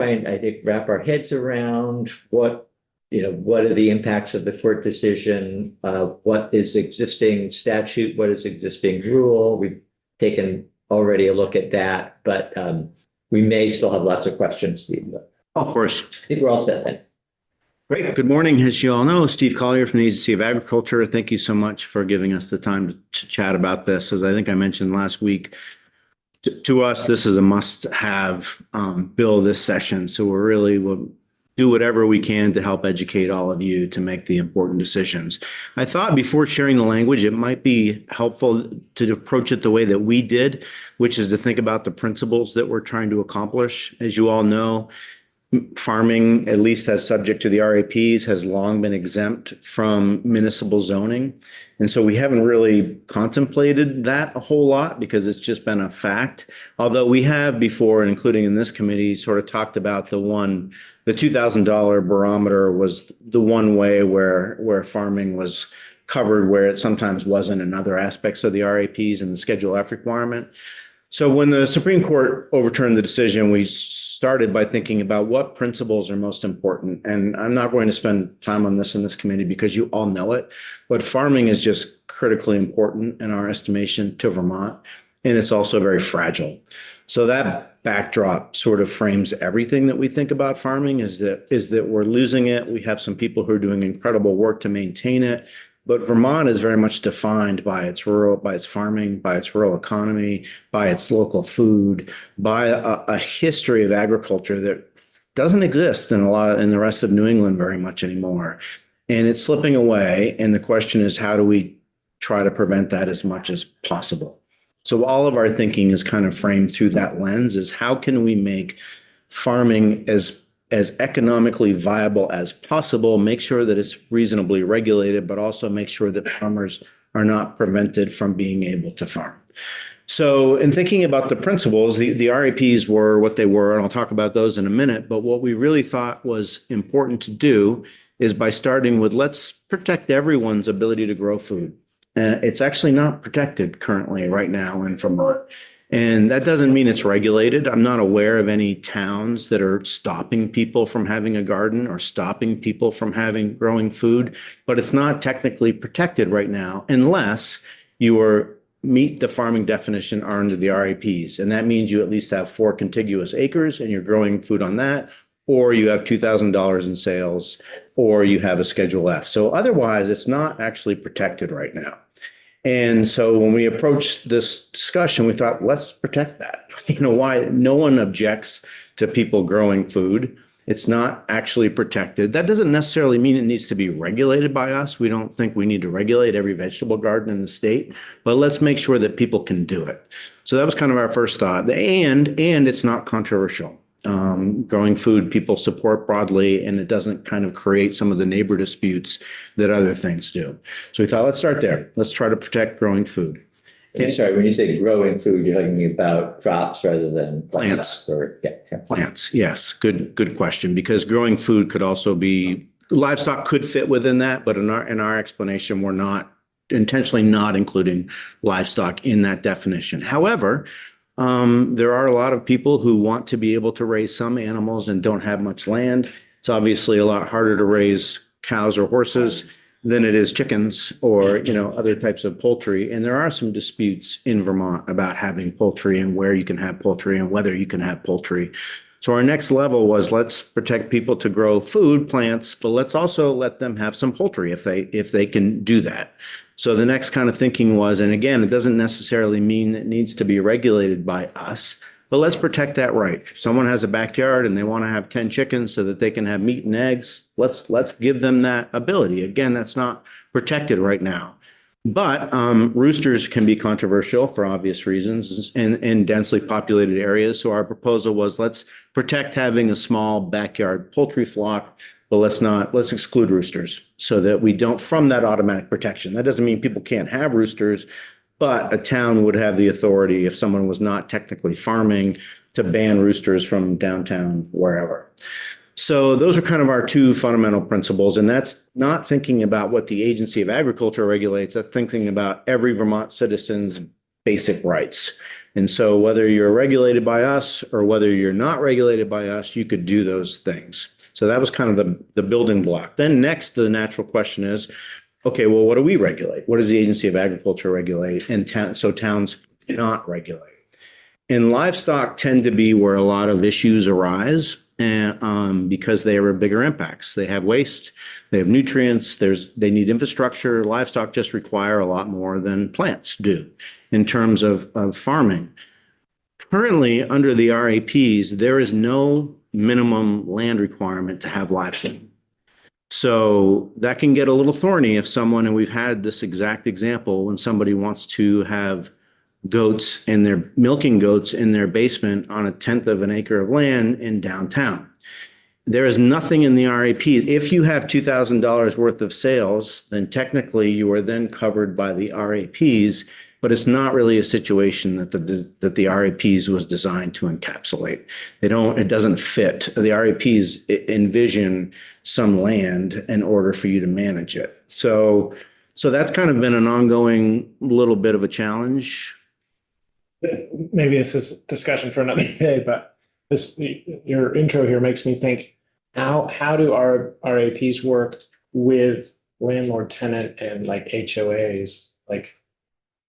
trying, I think, wrap our heads around what are the impacts of the court decision? What is existing statute? What is existing rule? We've taken already a look at that, but we may still have lots of questions, Steve. But Of course. I think we're all set then. Great. Good morning. As you all know, Steve Collier from the Agency of Agriculture. Thank you so much for giving us the time to chat about this. As I think I mentioned last week, to us, this is a must-have bill this session. So we'll do whatever we can to help educate all of you to make the important decisions. I thought before sharing the language, it might be helpful to approach it the way that we did, which is to think about the principles that we're trying to accomplish. As you all know, farming, at least as subject to the RAPs, has long been exempt from municipal zoning. And so we haven't really contemplated that a whole lot because it's just been a fact. Although we have before, including in this committee, sort of talked about the $2,000 barometer was the one way where farming was covered, where it sometimes wasn't in other aspects of the RAPs and the Schedule F requirement. So when the Supreme Court overturned the decision, we started by thinking about what principles are most important. And I'm not going to spend time on this in this committee because you all know it, but farming is just critically important in our estimation to Vermont. And it's also very fragile. So that backdrop sort of frames everything that we think about farming is that we're losing it. We have some people who are doing incredible work to maintain it. But Vermont is very much defined by its farming, by its rural economy, by its local food, by a history of agriculture that doesn't exist in the rest of New England very much anymore. And it's slipping away. And the question is, how do we try to prevent that as much as possible? So all of our thinking is kind of framed through that lens, is how can we make farming as economically viable as possible, make sure that it's reasonably regulated, but also make sure that farmers are not prevented from being able to farm. So in thinking about the principles, the RAPs were what they were, and I'll talk about those in a minute, but what we really thought was important to do is by starting with, let's protect everyone's ability to grow food. It's actually not protected currently right now in Vermont. And that doesn't mean it's regulated. I'm not aware of any towns that are stopping people from having a garden or stopping people from growing food, but it's not technically protected right now unless you meet the farming definition under the RAPs. And that means you at least have 4 contiguous acres and you're growing food on that, or you have $2,000 in sales, or you have a Schedule F. So otherwise, it's not actually protected right now. And so when we approached this discussion, we thought, let's protect that. Why? No one objects to people growing food. It's not actually protected. That doesn't necessarily mean it needs to be regulated by us. We don't think we need to regulate every vegetable garden in the state, but let's make sure that people can do it. So that was kind of our first thought. And it's not controversial. Growing food, people support broadly, and it doesn't kind of create some of the neighbor disputes that other things do. So we thought, let's start there. Let's try to protect growing food. And sorry, when you say growing food, you're talking about crops rather than plants. Yeah. Plants, yes. Good question. Because growing food could also be, livestock could fit within that, but in our explanation, we're not intentionally not including livestock in that definition. However, there are a lot of people who want to be able to raise some animals and don't have much land. It's obviously a lot harder to raise cows or horses than it is chickens or, other types of poultry. And there are some disputes in Vermont about having poultry and where you can have poultry and whether you can have poultry. So our next level was, let's protect people to grow food, plants, but let's also let them have some poultry if they can do that. So the next kind of thinking was, and again, it doesn't necessarily mean it needs to be regulated by us, but let's protect that right. If someone has a backyard and they want to have 10 chickens so that they can have meat and eggs, let's give them that ability. Again, that's not protected right now. But roosters can be controversial for obvious reasons in densely populated areas. So our proposal was, let's protect having a small backyard poultry flock, but let's exclude roosters so that we don't, from that automatic protection. That doesn't mean people can't have roosters, but a town would have the authority, if someone was not technically farming, to ban roosters from downtown, wherever. So those are kind of our 2 fundamental principles. And that's not thinking about what the Agency of Agriculture regulates. That's thinking about every Vermont citizen's basic rights. And so whether you're regulated by us or whether you're not regulated by us, you could do those things. So that was kind of the building block. Then next, the natural question is, okay, well, what do we regulate? What does the Agency of Agriculture regulate? And so towns cannot regulate. And livestock tend to be where a lot of issues arise, and because they are bigger impacts. They have waste, they have nutrients, they need infrastructure. Livestock just require a lot more than plants do in terms of farming. Currently, under the RAPs, there is no minimum land requirement to have livestock. So that can get a little thorny if someone, and we've had this exact example, when somebody wants to have goats and they're milking goats in their basement on a tenth of an acre of land in downtown. There is nothing in the RAPs. If you have $2,000 worth of sales, then technically you are then covered by the RAPs, but it's not really a situation that the RAPs was designed to encapsulate. It doesn't fit. The RAPs envision some land in order for you to manage it. So that's kind of been an ongoing little bit of a challenge. Maybe this is discussion for another day, but your intro here makes me think, how do our RAPs work with landlord tenant and like HOAs, like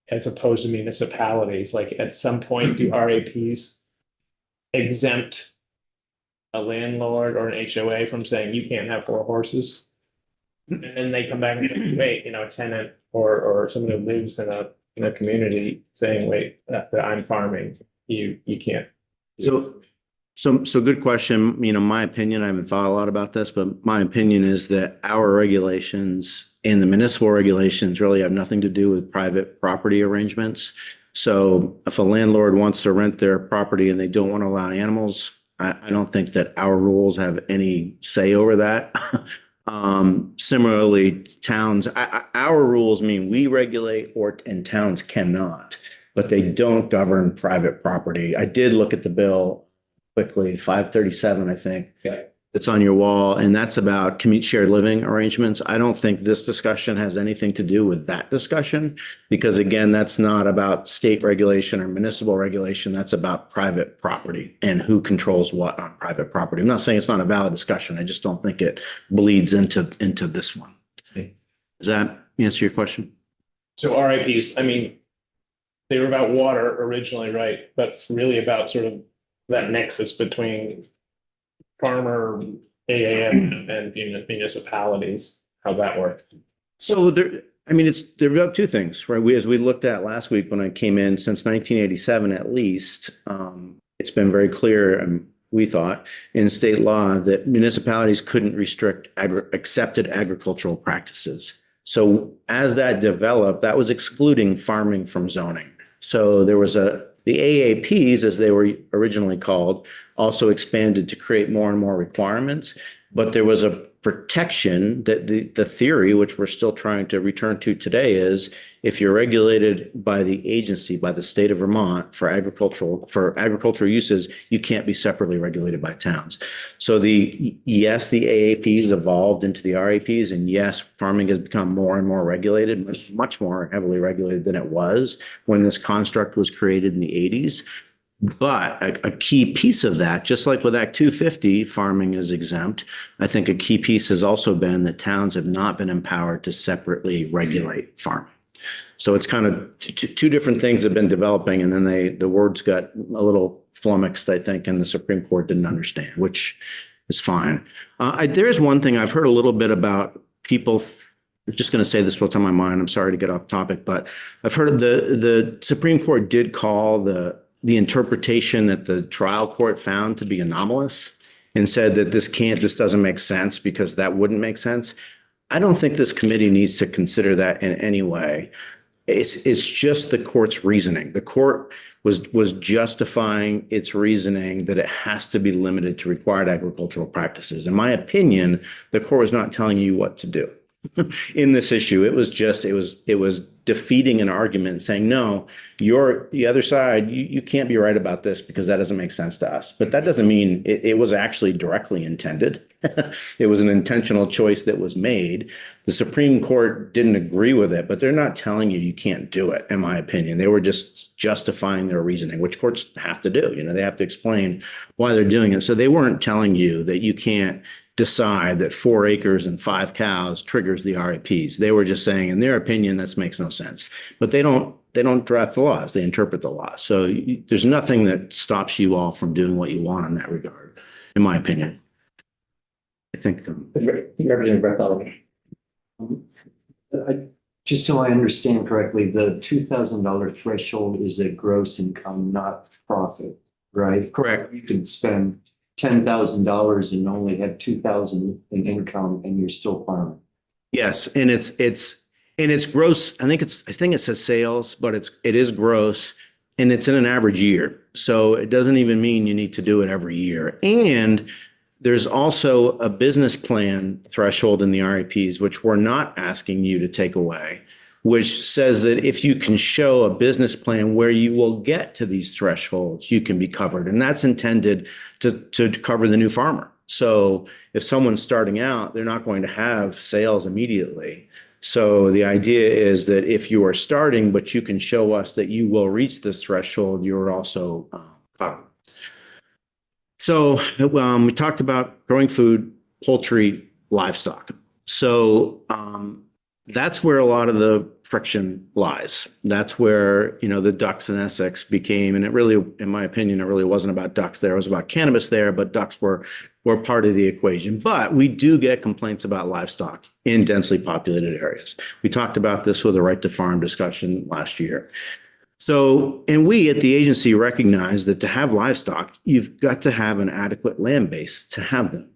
as opposed to municipalities? Like at some point, do RAPs exempt a landlord or an HOA from saying you can't have 4 horses? And then they come back and say, wait, a tenant or someone who lives in a community saying, wait, that I'm farming, you can't. So good question. My opinion, I haven't thought a lot about this, but my opinion is that our regulations and the municipal regulations really have nothing to do with private property arrangements. So if a landlord wants to rent their property and they don't want to allow animals, I don't think that our rules have any say over that. Similarly, towns, our rules mean we regulate and towns cannot, but they don't govern private property. I did look at the bill quickly, 537, I think. Yeah. It's on your wall, and that's about shared living arrangements. I don't think this discussion has anything to do with that discussion, because again, that's not about state regulation or municipal regulation. That's about private property and who controls what on private property. I'm not saying it's not a valid discussion. I just don't think it bleeds into this one. Okay. Does that answer your question? So RAPs, they were about water originally, right? But really about sort of that nexus between farmer, AAM, and municipalities, how that worked. So there are about 2 things, right? As we looked at last week when I came in, since 1987 at least, it's been very clear, we thought, in state law that municipalities couldn't restrict accepted agricultural practices. So as that developed, that was excluding farming from zoning. So there was the AAPs, as they were originally called, also expanded to create more and more requirements, but there was a protection that the theory, which we're still trying to return to today, is if you're regulated by the agency, by the state of Vermont for agricultural uses, you can't be separately regulated by towns. So the AAPs evolved into the RAPs, and yes, farming has become more and more regulated, much more heavily regulated than it was when this construct was created in the 80s. But a key piece of that, just like with Act 250, farming is exempt. I think a key piece has also been that towns have not been empowered to separately regulate farming. So it's kind of two different things have been developing, and then the words got a little flummoxed, I think, and the Supreme Court didn't understand, which is fine. There is one thing I've heard a little bit about people. I'm just going to say this what's on my mind. I'm sorry to get off topic, but I've heard the Supreme Court did call the interpretation that the trial court found to be anomalous and said that this doesn't make sense because that wouldn't make sense. I don't think this committee needs to consider that in any way. It's just the court's reasoning. The court was justifying its reasoning that it has to be limited to required agricultural practices. In my opinion, the court was not telling you what to do. in this issue. It was defeating an argument saying, no, you're the other side. You can't be right about this because that doesn't make sense to us. But that doesn't mean it was actually directly intended. It was an intentional choice that was made. The Supreme Court didn't agree with it, but they're not telling you can't do it, in my opinion. They were just justifying their reasoning, which courts have to do. They have to explain why they're doing it. So they weren't telling you that you can't decide that 4 acres and 5 cows triggers the RAPs. They were just saying, in their opinion, this makes no sense. But they don't draft the laws. They interpret the law. So there's nothing that stops you all from doing what you want in that regard, in my opinion. I think. Representative Bartholomew. Just so I understand correctly, the $2,000 threshold is a gross income, not profit, right? Correct. You can spend $10,000 and only have 2,000 in income, and you're still farming. Yes, and it's gross. I think it says sales, but it is gross, and it's in an average year. So it doesn't even mean you need to do it every year. And there's also a business plan threshold in the RAPs, which we're not asking you to take away, which says that if you can show a business plan where you will get to these thresholds, you can be covered. And that's intended to cover the new farmer. So if someone's starting out, they're not going to have sales immediately. So the idea is that if you are starting, but you can show us that you will reach this threshold, you're also covered. So we talked about growing food, poultry, livestock. So that's where a lot of the friction lies. That's where, the ducks in Essex became, and it really, in my opinion, it really wasn't about ducks there. It was about cannabis there, but ducks were part of the equation. But we do get complaints about livestock in densely populated areas. We talked about this with the right to farm discussion last year. So, and we at the agency recognize that to have livestock, you've got to have an adequate land base to have them.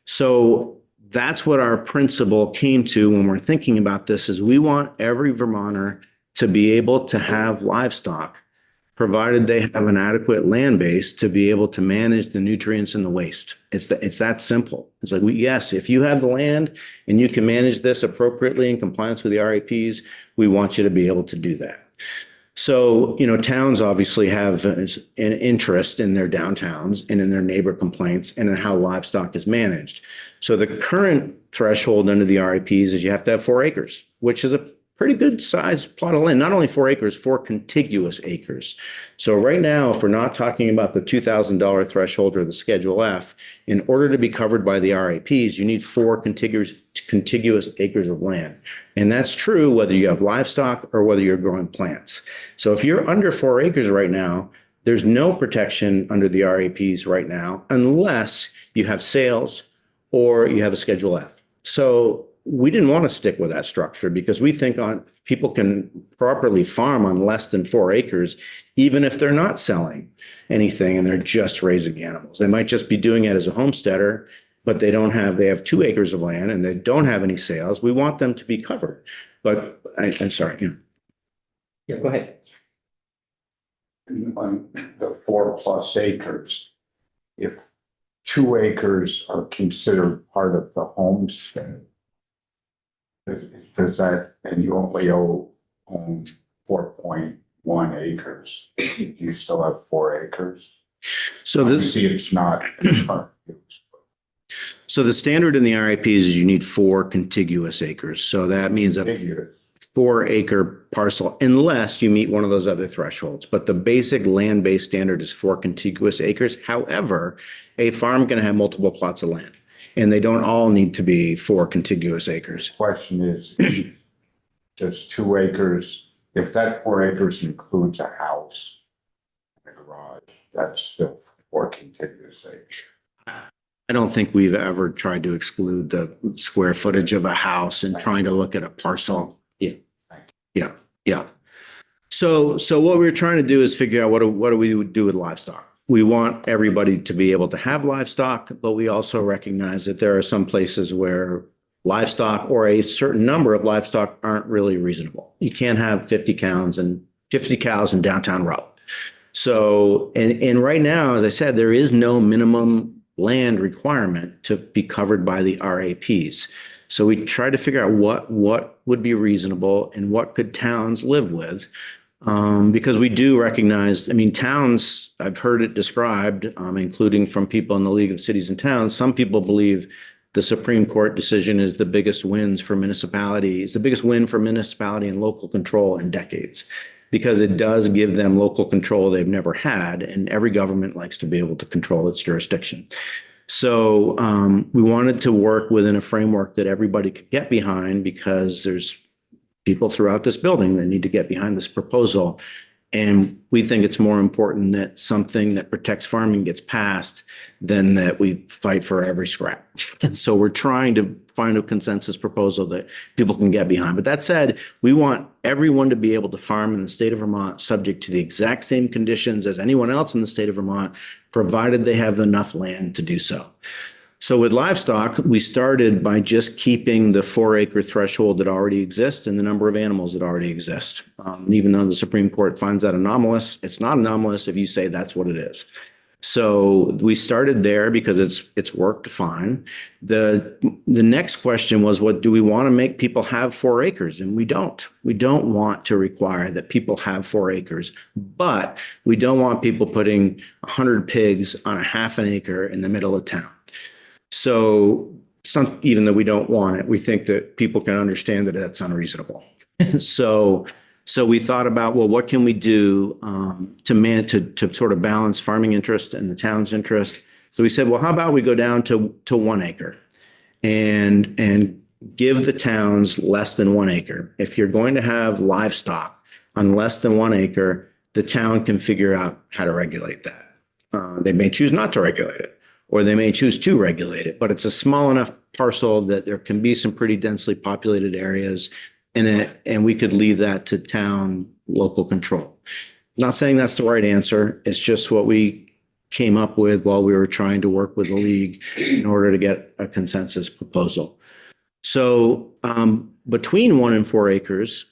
So that's what our principle came to when we're thinking about this is we want every Vermonter to be able to have livestock, provided they have an adequate land base to be able to manage the nutrients and the waste. It's that simple. It's like, yes, if you have the land and you can manage this appropriately in compliance with the RAPs, we want you to be able to do that. So, towns obviously have an interest in their downtowns and in their neighbor complaints and in how livestock is managed. So the current threshold under the RAPs is you have to have 4 acres, which is a pretty good sized plot of land, not only 4 acres, 4 contiguous acres. So right now, if we're not talking about the $2,000 threshold or the Schedule F, in order to be covered by the RAPs, you need 4 contiguous acres of land. And that's true whether you have livestock or whether you're growing plants. So if you're under 4 acres right now, there's no protection under the RAPs right now, unless you have sales or you have a Schedule F. So we didn't want to stick with that structure because we think people can properly farm on less than 4 acres, even if they're not selling anything and they're just raising animals. They might just be doing it as a homesteader, but they have 2 acres of land and they don't have any sales. We want them to be covered. But I'm sorry. Yeah, go ahead. On the 4+ acres, if 2 acres are considered part of the homestead, does that, and you only own 4.1 acres, you still have 4 acres? So Obviously, it's not. So the standard in the RAPs is you need 4 contiguous acres. So that means a 4-acre parcel, unless you meet one of those other thresholds. But the basic land-based standard is 4 contiguous acres. However, a farm can have multiple plots of land, and they don't all need to be 4 contiguous acres. Question is, does 2 acres, if that 4 acres includes a house and a garage, that's still 4 contiguous acres? I don't think we've ever tried to exclude the square footage of a house and trying to look at a parcel. Yeah. So what we're trying to do is figure out what do we do with livestock. We want everybody to be able to have livestock, but we also recognize that there are some places where livestock or a certain number of livestock aren't really reasonable. You can't have 50 cows in downtown Raleigh. So, and right now, as I said, there is no minimum land requirement to be covered by the RAPs. So we tried to figure out what would be reasonable and what could towns live with. Because we do recognize, I mean, towns, I've heard it described, including from people in the League of Cities and Towns. Some people believe the Supreme Court decision is the biggest wins for municipalities, the biggest win for municipality and local control in decades, because it does give them local control they've never had, and every government likes to be able to control its jurisdiction. So we wanted to work within a framework that everybody could get behind, because there's people throughout this building that need to get behind this proposal. And we think it's more important that something that protects farming gets passed than that we fight for every scrap. And so we're trying to find a consensus proposal that people can get behind. But that said, we want everyone to be able to farm in the state of Vermont subject to the exact same conditions as anyone else in the state of Vermont, provided they have enough land to do so. So with livestock, we started by just keeping the 4-acre threshold that already exists and the number of animals that already exist. Even though the Supreme Court finds that anomalous, it's not anomalous if you say that's what it is. So we started there because it's worked fine. The next question was, what do we want to make people have 4 acres? And we don't. We don't want to require that people have 4 acres, but we don't want people putting 100 pigs on a half an acre in the middle of town. So even though we don't want it, we think that people can understand that that's unreasonable. So we thought about, well, what can we do to sort of balance farming interest and the town's interest? So we said, well, how about we go down to 1 acre and give the towns less than 1 acre. If you're going to have livestock on less than 1 acre, the town can figure out how to regulate that. They may choose not to regulate it, or they may choose to regulate it, but it's a small enough parcel that there can be some pretty densely populated areas in it, and we could leave that to town local control. Not saying that's the right answer. It's just what we came up with while we were trying to work with the league in order to get a consensus proposal. So between 1 and 4 acres,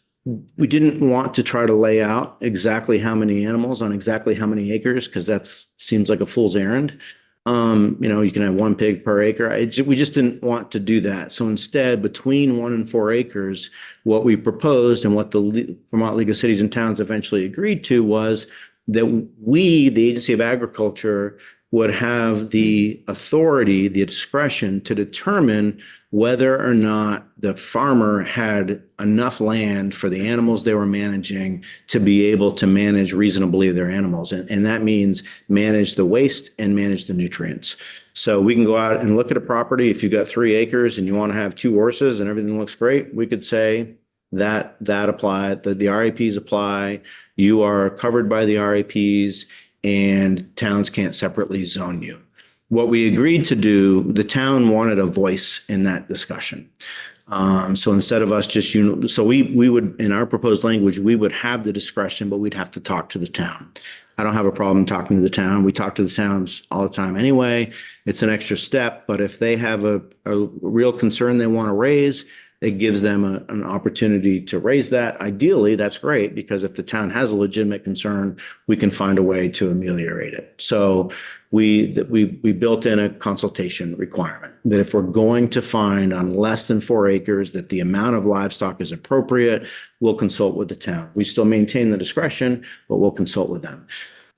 we didn't want to try to lay out exactly how many animals on exactly how many acres, because that seems like a fool's errand. You can have 1 pig per acre. We just didn't want to do that. So instead, between 1 and 4 acres, what we proposed and what the Vermont League of Cities and Towns eventually agreed to was that we, the Agency of Agriculture, would have the authority, the discretion to determine whether or not the farmer had enough land for the animals they were managing to be able to manage reasonably their animals. And that means manage the waste and manage the nutrients. So we can go out and look at a property. If you've got 3 acres and you want to have 2 horses and everything looks great, we could say that apply, the RAPs apply. You are covered by the RAPs, and towns can't separately zone you. What we agreed to do, the town wanted a voice in that discussion. So instead of us just, so we would, in our proposed language, we would have the discretion, but we'd have to talk to the town. I don't have a problem talking to the town. We talk to the towns all the time anyway. It's an extra step, but if they have a real concern they want to raise, it gives them an opportunity to raise that. Ideally, that's great, because if the town has a legitimate concern, we can find a way to ameliorate it. So we built in a consultation requirement that if we're going to find on less than 4 acres that the amount of livestock is appropriate, we'll consult with the town. We still maintain the discretion, but we'll consult with them.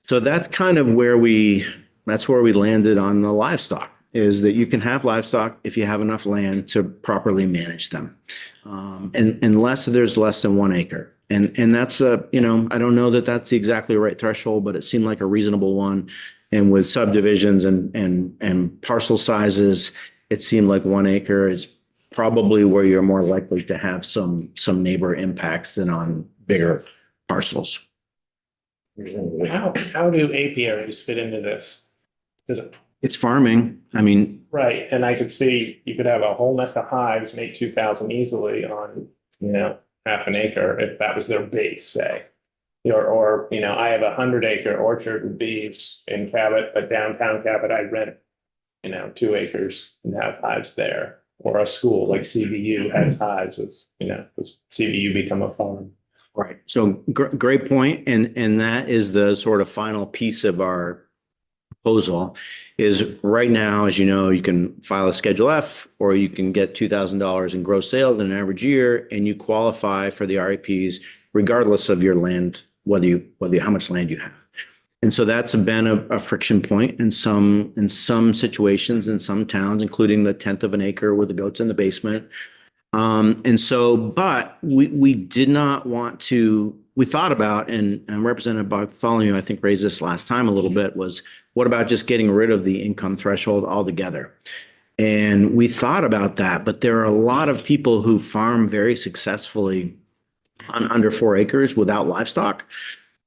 So that's kind of where we landed on the livestock. Is that you can have livestock if you have enough land to properly manage them, and unless there's less than 1 acre. And that's I don't know that that's the exactly right threshold, but it seemed like a reasonable one. And with subdivisions and parcel sizes, it seemed like 1 acre is probably where you're more likely to have some neighbor impacts than on bigger parcels. How do apiaries fit into this? It's farming. I mean, Right, and I could see you could have a whole nest of hives, make 2,000 easily on, half an acre if that was their base, say. Or I have a 100-acre orchard with bees in Cabot, but downtown Cabot, I rent, 2 acres and have hives there. Or a school like CVU has hives, does CVU become a farm? right. So great point. And that is the sort of final piece of our proposal is right now, as you know, you can file a Schedule F or you can get $2,000 in gross sales in an average year, and you qualify for the RAPs regardless of your land, how much land you have. And so that's been a friction point in some situations in some towns, including the 1/10 of an acre with the goats in the basement. But we did not want to, we thought about, and Representative Bartholomew, I think, raised this last time a little bit, was what about just getting rid of the income threshold altogether? And we thought about that, but there are a lot of people who farm very successfully on under 4 acres without livestock.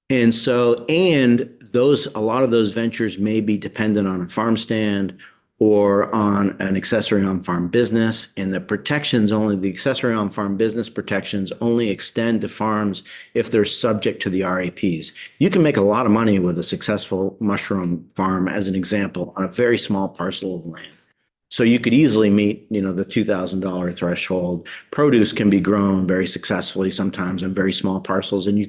And so, a lot of those ventures may be dependent on a farm stand or on an accessory on farm business. And the accessory on farm business protections only extend to farms if they're subject to the RAPs. You can make a lot of money with a successful mushroom farm, as an example, on a very small parcel of land. So you could easily meet, the $2,000 threshold. Produce can be grown very successfully sometimes on very small parcels, and you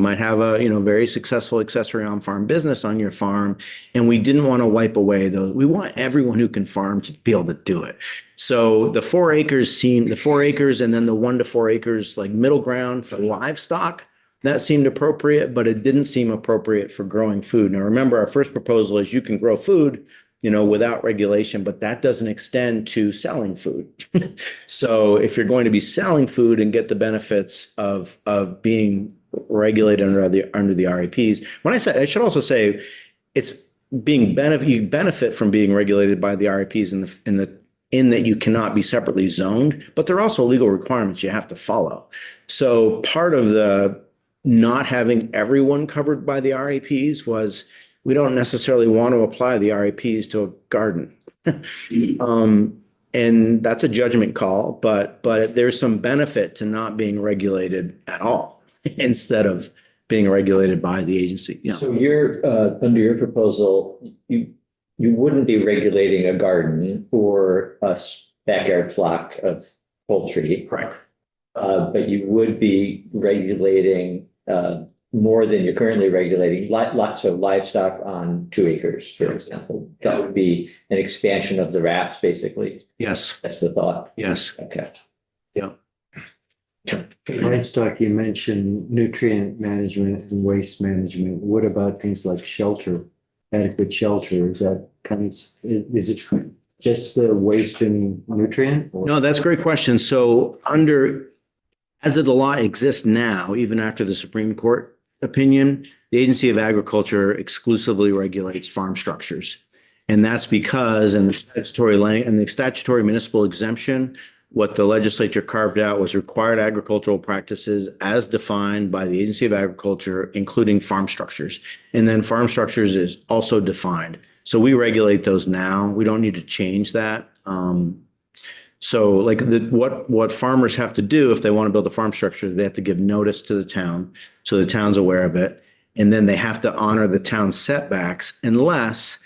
might have a, very successful accessory on farm business on your farm. And we didn't want to wipe away those. We want everyone who can farm to be able to do it. So the 4 acres and then the 1 to 4 acres, like middle ground for livestock, that seemed appropriate, but it didn't seem appropriate for growing food. Now, remember, our first proposal is you can grow food, without regulation, but that doesn't extend to selling food. So if you're going to be selling food and get the benefits of being regulated under the RAPs, I should also say it's you benefit from being regulated by the RAPs in that you cannot be separately zoned, but there are also legal requirements you have to follow. So part of the not having everyone covered by the RAPs was we don't necessarily want to apply the RAPs to a garden. And that's a judgment call, but there's some benefit to not being regulated at all instead of being regulated by the agency. Yeah. So under your proposal, you wouldn't be regulating a garden or a backyard flock of poultry. Correct. But you would be regulating more than you're currently regulating, lots of livestock on 2 acres, for example. That would be an expansion of the RAPs, basically. Yes. That's the thought. Yes. Okay. Yeah. Livestock, you mentioned nutrient management and waste management. What about things like shelter, adequate shelter? Is it just the waste and nutrient? No, that's a great question. So as the law exists now, even after the Supreme Court opinion, the Agency of Agriculture exclusively regulates farm structures. And that's because in the statutory municipal exemption, what the legislature carved out was required agricultural practices as defined by the Agency of Agriculture, including farm structures. And then farm structures is also defined. So we regulate those now. We don't need to change that. So like what farmers have to do if they want to build a farm structure, they have to give notice to the town so the town's aware of it. And then they have to honor the town's setbacks unless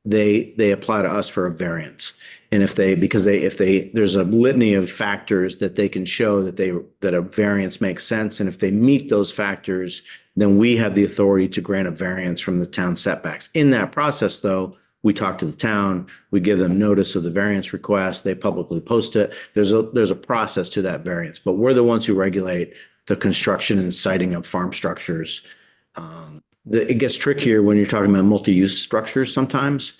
they apply to us for a variance. And if there's a litany of factors that they can show that a variance makes sense. And if they meet those factors, then we have the authority to grant a variance from the town setbacks. In that process, though, we talk to the town, we give them notice of the variance request, they publicly post it. There's a process to that variance, but we're the ones who regulate the construction and siting of farm structures. It gets trickier when you're talking about multi-use structures sometimes,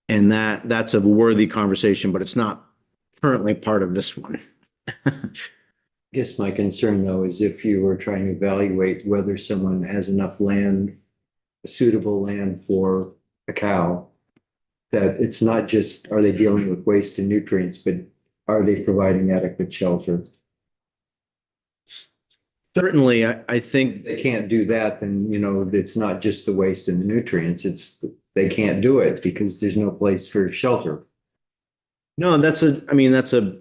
and that's a worthy conversation, but it's not currently part of this one. I guess my concern, though, is if you were trying to evaluate whether someone has enough land, suitable land for a cow, that it's not just, are they dealing with waste and nutrients, but are they providing adequate shelter? Certainly, I think If they can't do that, then, it's not just the waste and the nutrients, they can't do it because there's no place for shelter. no, that's a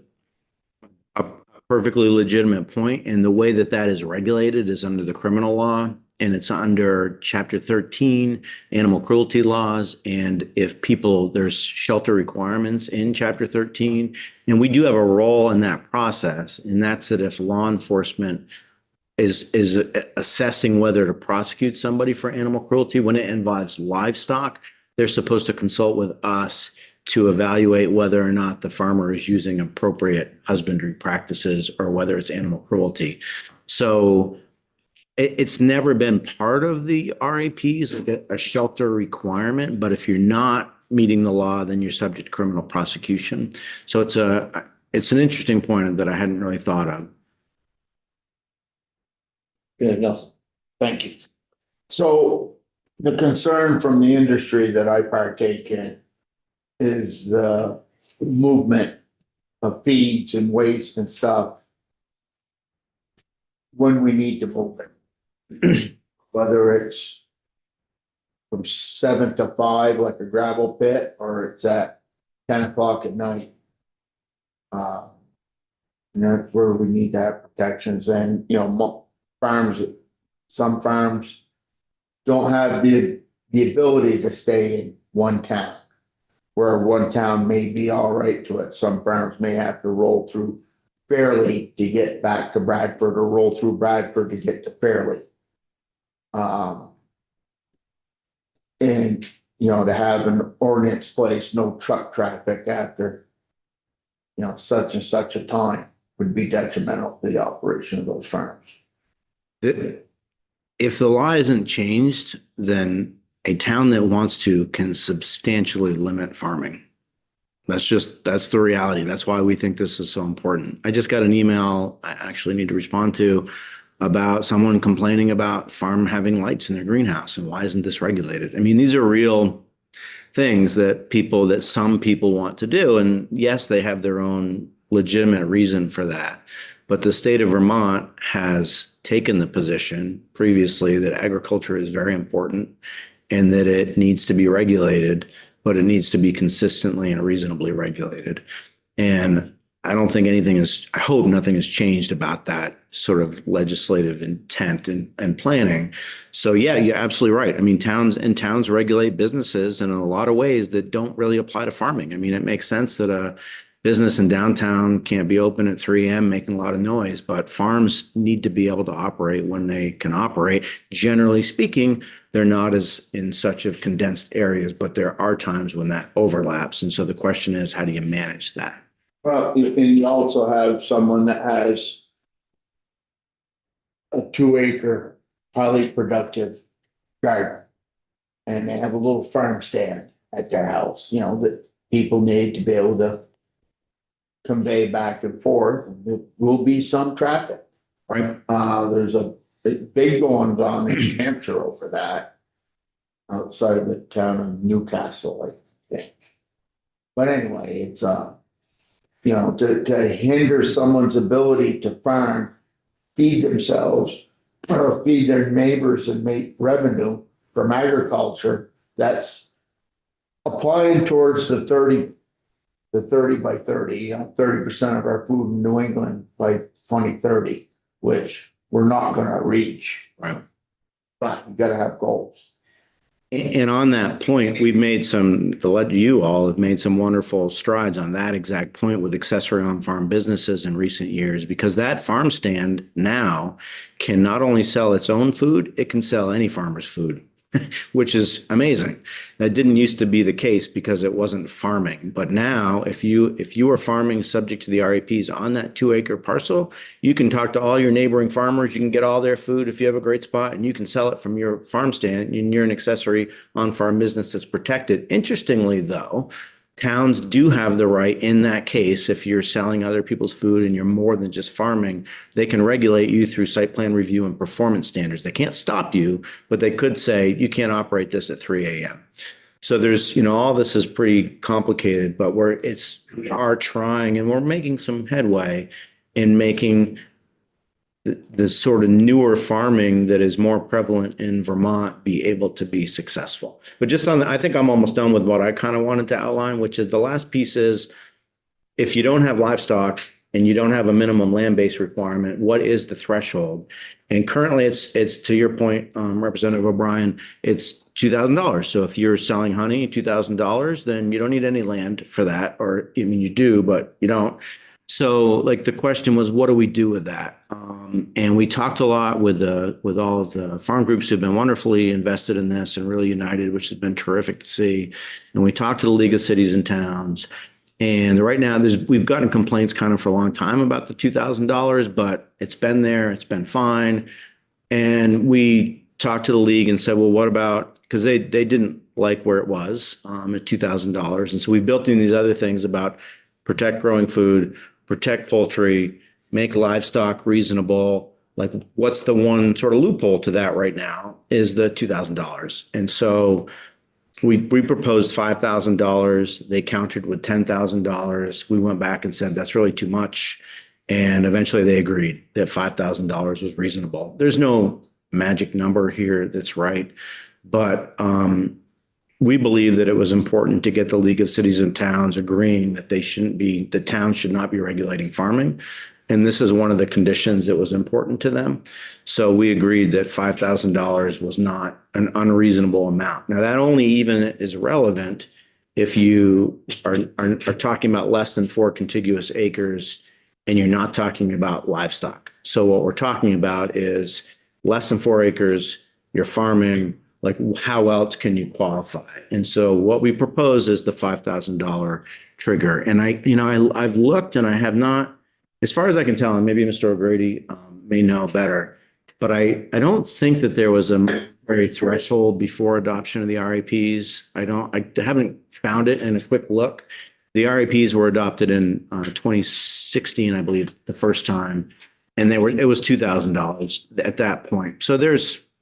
perfectly legitimate point. And the way that is regulated is under the criminal law. And it's under Chapter 13, animal cruelty laws. And there's shelter requirements in Chapter 13. And we do have a role in that process. And that's that if law enforcement is assessing whether to prosecute somebody for animal cruelty when it involves livestock, they're supposed to consult with us to evaluate whether or not the farmer is using appropriate husbandry practices or whether it's animal cruelty. So it's never been part of the RAPs, like a shelter requirement, but if you're not meeting the law, then you're subject to criminal prosecution. So it's an interesting point that I hadn't really thought of. Good, Nelson. Thank you. So the concern from the industry that I partake in is the movement of feeds and waste and stuff when we need to move it. Whether it's from 7 to 5 like a gravel pit, or it's at 10 o'clock at night. And that's where we need to have protections. And, you know, some farms don't have the ability to stay in one town. Where one town may be all right to it, some farms may have to roll through Fairleigh to get back to Bradford, or roll through Bradford to get to Fairleigh. And, you know, to have an ordinance place, no truck traffic after, you know, such and such a time would be detrimental to the operation of those farms. If the law isn't changed, then a town that wants to can substantially limit farming. That's the reality. That's why we think this is so important. I just got an email I actually need to respond to about someone complaining about farm having lights in their greenhouse and why isn't this regulated? I mean, these are real things that some people want to do. And yes, they have their own legitimate reason for that. But the state of Vermont has taken the position previously that agriculture is very important and that it needs to be regulated, but it needs to be consistently and reasonably regulated. And I hope nothing has changed about that sort of legislative intent and planning. So yeah, you're absolutely right. I mean, towns regulate businesses in a lot of ways that don't really apply to farming. I mean, it makes sense that a business in downtown can't be open at 3 a.m. making a lot of noise, but farms need to be able to operate when they can operate. Generally speaking, they're not as in such of condensed areas, but there are times when that overlaps. And so the question is, how do you manage that? Well, and you also have someone that has a 2-acre highly productive garden. And they have a little farm stand at their house, you know, that people need to be able to convey back and forth. There will be some traffic. Right. There's a big going on in New Hampshire over that, outside of the town of Newcastle, I think. But anyway, it's you know, to hinder someone's ability to farm, feed themselves, or feed their neighbors and make revenue from agriculture, that's applying towards the 30 by 30, you know, 30% of our food in New England by 2030, which we're not going to reach. Right. But you got to have goals. And on that point, you all have made some wonderful strides on that exact point with accessory on-farm businesses in recent years, because that farm stand now can not only sell its own food, it can sell any farmer's food, which is amazing. That didn't used to be the case because it wasn't farming. But now if you are farming subject to the RAPs on that 2-acre parcel, you can talk to all your neighboring farmers. You can get all their food if you have a great spot, and you can sell it from your farm stand, and you're an accessory on-farm business that's protected. Interestingly, though, towns do have the right in that case, if you're selling other people's food and you're more than just farming, they can regulate you through site plan review and performance standards. They can't stop you, but they could say you can't operate this at 3 a.m. So there's, you know, all this is pretty complicated, but we are trying, and we're making some headway in making the sort of newer farming that is more prevalent in Vermont be able to be successful. But just I think I'm almost done with what I kind of wanted to outline, which is the last piece is, if you don't have livestock and you don't have a minimum land-based requirement, what is the threshold? And currently it's to your point, Representative O'Brien, it's $2,000. So if you're selling honey, $2,000, then you don't need any land for that. Or I mean, you do, but you don't. So like the question was, what do we do with that? And we talked a lot with all of the farm groups who've been wonderfully invested in this and really united, which has been terrific to see. And we talked to the League of Cities and Towns. And right now we've gotten complaints kind of for a long time about the $2,000, but it's been there, it's been fine. And we talked to the league and said, well, what about, because they didn't like where it was at $2,000. And so we built in these other things about protect growing food, protect poultry, make livestock reasonable. Like what's the one sort of loophole to that right now is the $2,000. And so we proposed $5,000. They countered with $10,000. We went back and said, that's really too much. And eventually they agreed that $5,000 was reasonable. There's no magic number here that's right. But we believe that it was important to get the League of Cities and Towns agreeing that the town should not be regulating farming. And this is one of the conditions that was important to them. So we agreed that $5,000 was not an unreasonable amount. Now that only even is relevant if you are talking about less than 4 contiguous acres and you're not talking about livestock. So what we're talking about is less than 4 acres, you're farming, like how else can you qualify? And so what we propose is the $5,000 trigger. And I've looked and I have not, as far as I can tell, and maybe Mr. O'Grady may know better, but I don't think that there was a very threshold before adoption of the RAPs. I haven't found it in a quick look. The RAPs were adopted in 2016, I believe, the first time, and it was $2,000 at that point. So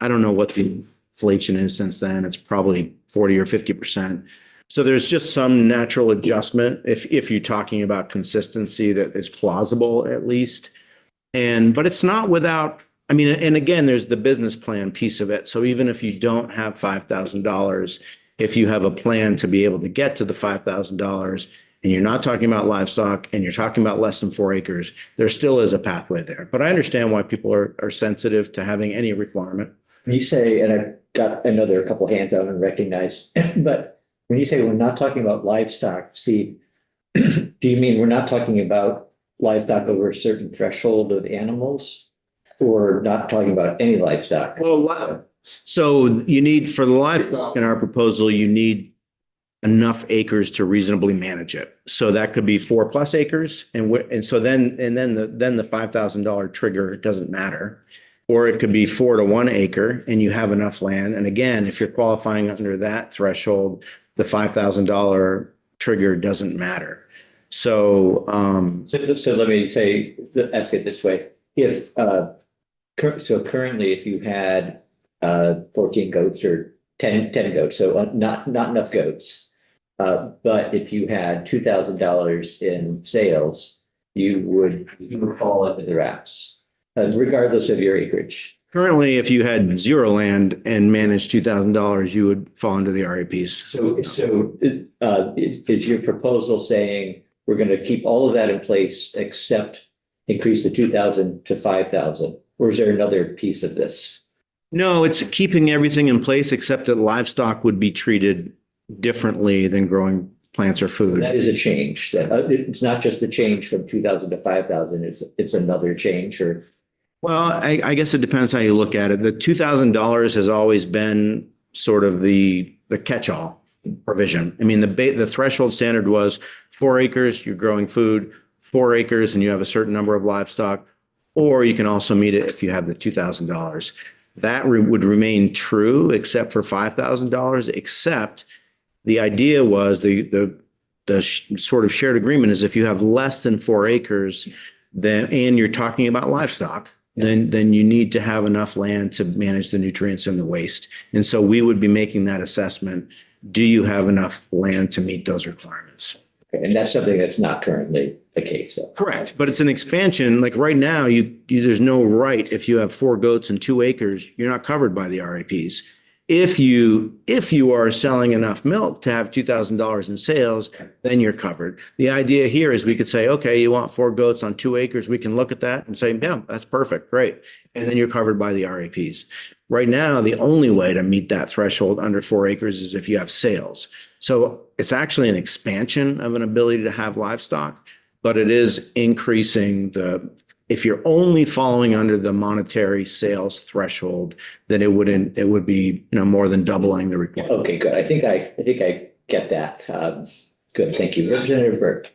I don't know what the inflation is since then. It's probably 40 or 50%. So there's just some natural adjustment if you're talking about consistency that is plausible at least. But it's not without, and again, there's the business plan piece of it. So even if you don't have $5,000, if you have a plan to be able to get to the $5,000 and you're not talking about livestock and you're talking about less than 4 acres, there still is a pathway there. But I understand why people are sensitive to having any requirement. When you say, and I know there are a couple hands out and recognize, but when you say we're not talking about livestock, Steve, do you mean we're not talking about livestock over a certain threshold of animals, or not talking about any livestock? Well, so you need, for the livestock in our proposal, you need enough acres to reasonably manage it. So that could be 4+ acres. And so then the $5,000 trigger doesn't matter. Or it could be 4 to 1 acre and you have enough land. And again, if you're qualifying under that threshold, the $5,000 trigger doesn't matter. So, so let me ask it this way. Currently, if you had 14 goats or 10 goats, so not enough goats, but if you had $2,000 in sales, you would fall under the RAPs, regardless of your acreage. currently, if you had 0 land and managed $2,000, you would fall into the RAPs. So is your proposal saying we're going to keep all of that in place except increase the 2,000 to 5,000? Or is there another piece of this? No, it's keeping everything in place except that livestock would be treated differently than growing plants or food. That is a change. It's not just a change from 2,000 to 5,000. It's another change, or. Well, I guess it depends how you look at it. The $2,000 has always been sort of the catch-all provision. I mean, the threshold standard was 4 acres, you're growing food, 4 acres, and you have a certain number of livestock, or you can also meet it if you have the $2,000. That would remain true except for $5,000, except the idea was the sort of shared agreement is if you have less than 4 acres, and you're talking about livestock, then you need to have enough land to manage the nutrients and the waste. And so we would be making that assessment. Do you have enough land to meet those requirements? Okay, and that's something that's not currently the case. So. Correct. But it's an expansion. Like right now, there's no right. If you have 4 goats and 2 acres, you're not covered by the RAPs. If you are selling enough milk to have $2,000 in sales, then you're covered. The idea here is we could say, okay, you want 4 goats on 2 acres. We can look at that and say, yeah, that's perfect. Great. And then you're covered by the RAPs. Right now, the only way to meet that threshold under 4 acres is if you have sales. So it's actually an expansion of an ability to have livestock, but it is increasing if you're only falling under the monetary sales threshold, then it would be, more than doubling the requirement. Okay, good. I think I get that. Good, thank you. Representative Burke.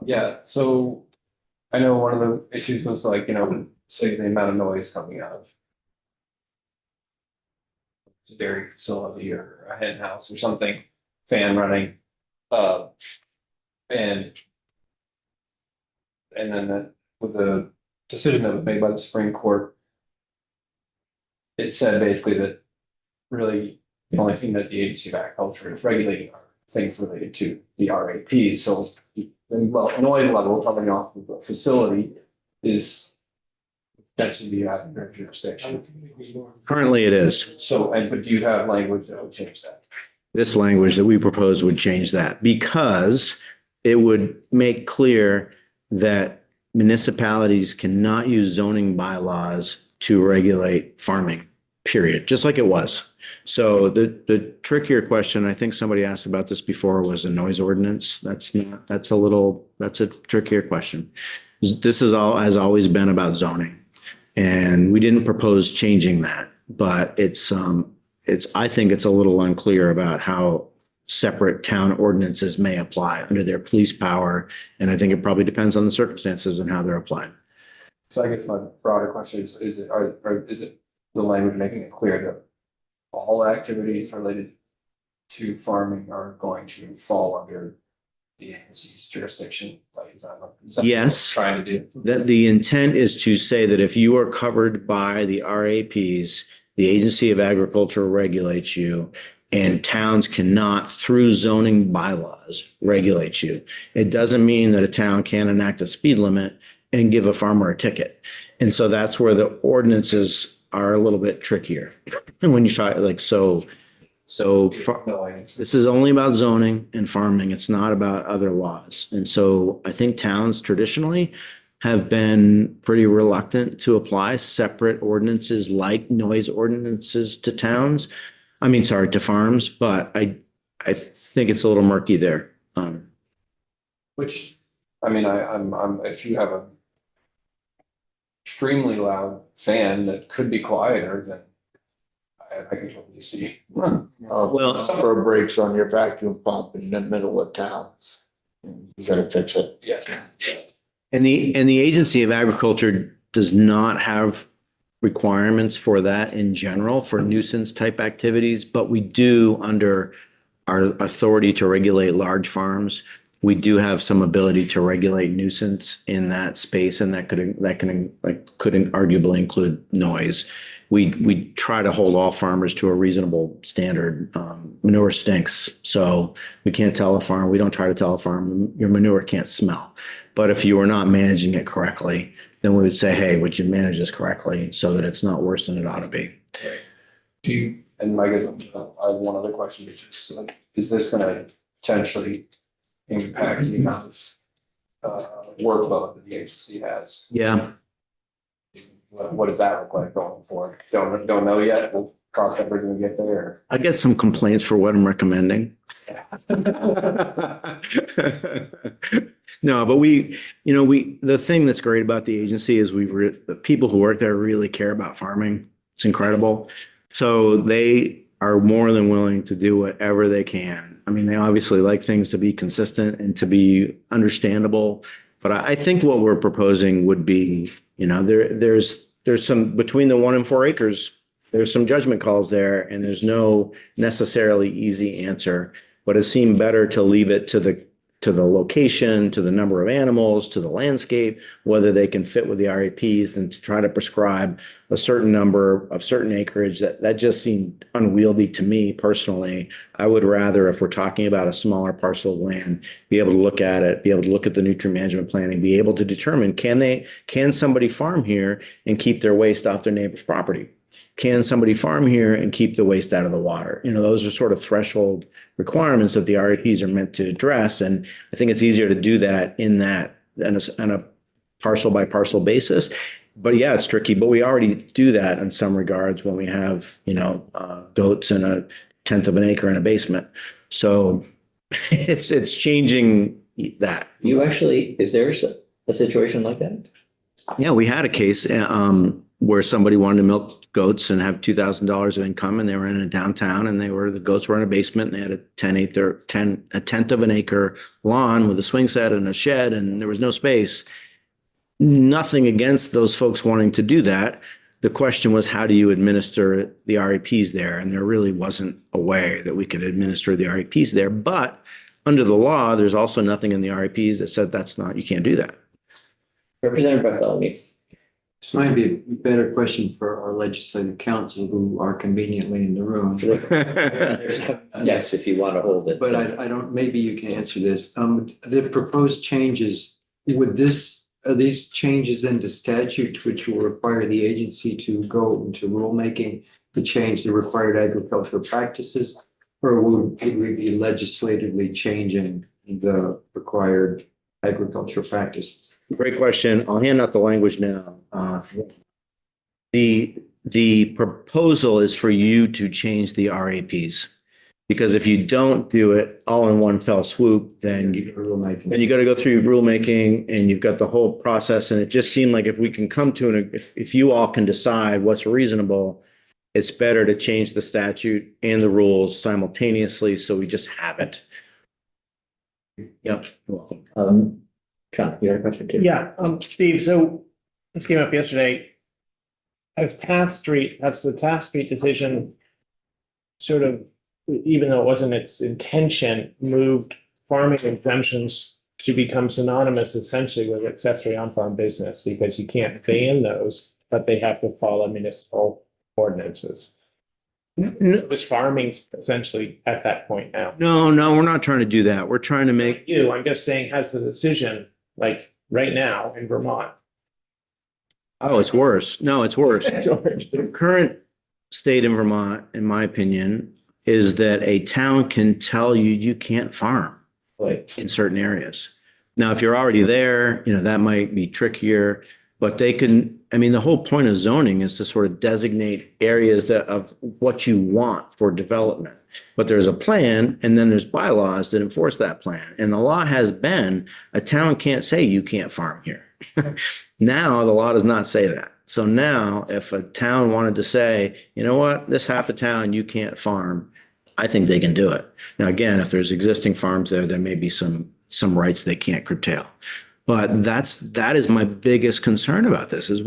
Yeah, so I know one of the issues was like, say the amount of noise coming out of a dairy facility or a hen house or something, fan running. And then that with the decision that was made by the Supreme Court, it said basically that really the only thing that the Agency of Agriculture is regulating are things related to the RAPs. So the noise level coming off of the facility is potentially be out of their jurisdiction. Currently it is. So, but do you have language that would change that? This language that we propose would change that because it would make clear that municipalities cannot use zoning bylaws to regulate farming, period, just like it was. So the trickier question, I think somebody asked about this before, was a noise ordinance. That's a trickier question. This has always been about zoning. And we didn't propose changing that, but I think it's a little unclear about how separate town ordinances may apply under their police power. And I think it probably depends on the circumstances and how they're applied. So I guess my broader question is it the language making it clear that all activities related to farming are going to fall under the agency's jurisdiction? Like, is that what Yes. it's trying to do? That the intent is to say that if you are covered by the RAPs, the Agency of Agriculture regulates you, and towns cannot, through zoning bylaws, regulate you. It doesn't mean that a town can't enact a speed limit and give a farmer a ticket. And so that's where the ordinances are a little bit trickier. And when you try, like, this is only about zoning and farming. It's not about other laws. And so I think towns traditionally have been pretty reluctant to apply separate ordinances like noise ordinances to towns. To farms, but I think it's a little murky there. Which, I'm if you have a extremely loud fan that could be quieter, then I can totally see. Well, Suffer breaks on your vacuum pump in the middle of town. You gotta fix it. Yeah. And the Agency of Agriculture does not have requirements for that in general for nuisance type activities, but we do, under our authority to regulate large farms, we do have some ability to regulate nuisance in that space, and that could arguably include noise. We try to hold all farmers to a reasonable standard. Manure stinks, so we can't tell a farm. We don't try to tell a farm your manure can't smell. But if you are not managing it correctly, then we would say, hey, would you manage this correctly so that it's not worse than it ought to be? And I guess I have one other question, is just like, is this gonna potentially impact the amount of workload that the agency has? Yeah. What does that look like going forward? Don't know yet. We'll cross that bridge when we get there. I get some complaints for what I'm recommending. No, but the thing that's great about the agency is the people who work there really care about farming. It's incredible. So they are more than willing to do whatever they can. They obviously like things to be consistent and to be understandable. But I think what we're proposing would be, there's some, between the 1 and 4 acres, there's some judgment calls there, and there's no necessarily easy answer, but it seemed better to leave it to the location, to the number of animals, to the landscape, whether they can fit with the RAPs, than to try to prescribe a certain number of certain acreage. That just seemed unwieldy to me personally. I would rather, if we're talking about a smaller parcel of land, be able to look at it, be able to look at the nutrient management planning, be able to determine, can somebody farm here and keep their waste off their neighbor's property? Can somebody farm here and keep the waste out of the water? Those are sort of threshold requirements that the RAPs are meant to address. And I think it's easier to do that in a parcel by parcel basis. But yeah, it's tricky, but we already do that in some regards when we have, goats in 1/10 of an acre in a basement. So it's changing that. You actually, is there a situation like that? Yeah, we had a case where somebody wanted to milk goats and have $2,000 of income, and they were in a downtown, and the goats were in a basement, and they had a tenth of an acre lawn with a swing set and a shed, and there was no space. Nothing against those folks wanting to do that. The question was, how do you administer the REPs there? And there really wasn't a way that we could administer the REPs there. But under the law, there's also nothing in the REPs that said you can't do that. Representative Bartholomew. This might be a better question for our legislative counsel who are conveniently in the room. Yes, if you want to hold it. But I don't, maybe you can answer this. The proposed changes, are these changes into statute which will require the agency to go into rulemaking to change the required agricultural practices? Or would we be legislatively changing the required agricultural practices? Great question. I'll hand out the language now. The proposal is for you to change the RAPs. Because if you don't do it all in one fell swoop, then you got to go through rulemaking and you've got the whole process. And it just seemed like if we can come to if you all can decide what's reasonable, it's better to change the statute and the rules simultaneously. So we just have it. Yep. You're welcome. John, you had a question too? Yeah, Steve, so this came up yesterday. Has the Taft Street decision sort of, even though it wasn't its intention, moved farming exemptions to become synonymous essentially with accessory on-farm business, because you can't ban those, but they have to follow municipal ordinances. Was farming essentially at that point now? No, we're not trying to do that. We're trying to make. I'm just saying, has the decision, like right now in Vermont? Oh, it's worse. No, it's worse. It's worse. The current state in Vermont, in my opinion, is that a town can tell you can't farm in certain areas. Now, if you're already there, that might be trickier, but they can, the whole point of zoning is to sort of designate areas of what you want for development. But there's a plan, and then there's bylaws that enforce that plan. And the law has been, a town can't say you can't farm here. Now, the law does not say that. So now, if a town wanted to say, you know what, this half a town, you can't farm, I think they can do it. Now, again, if there's existing farms there may be some rights they can't curtail. But that is my biggest concern about this, is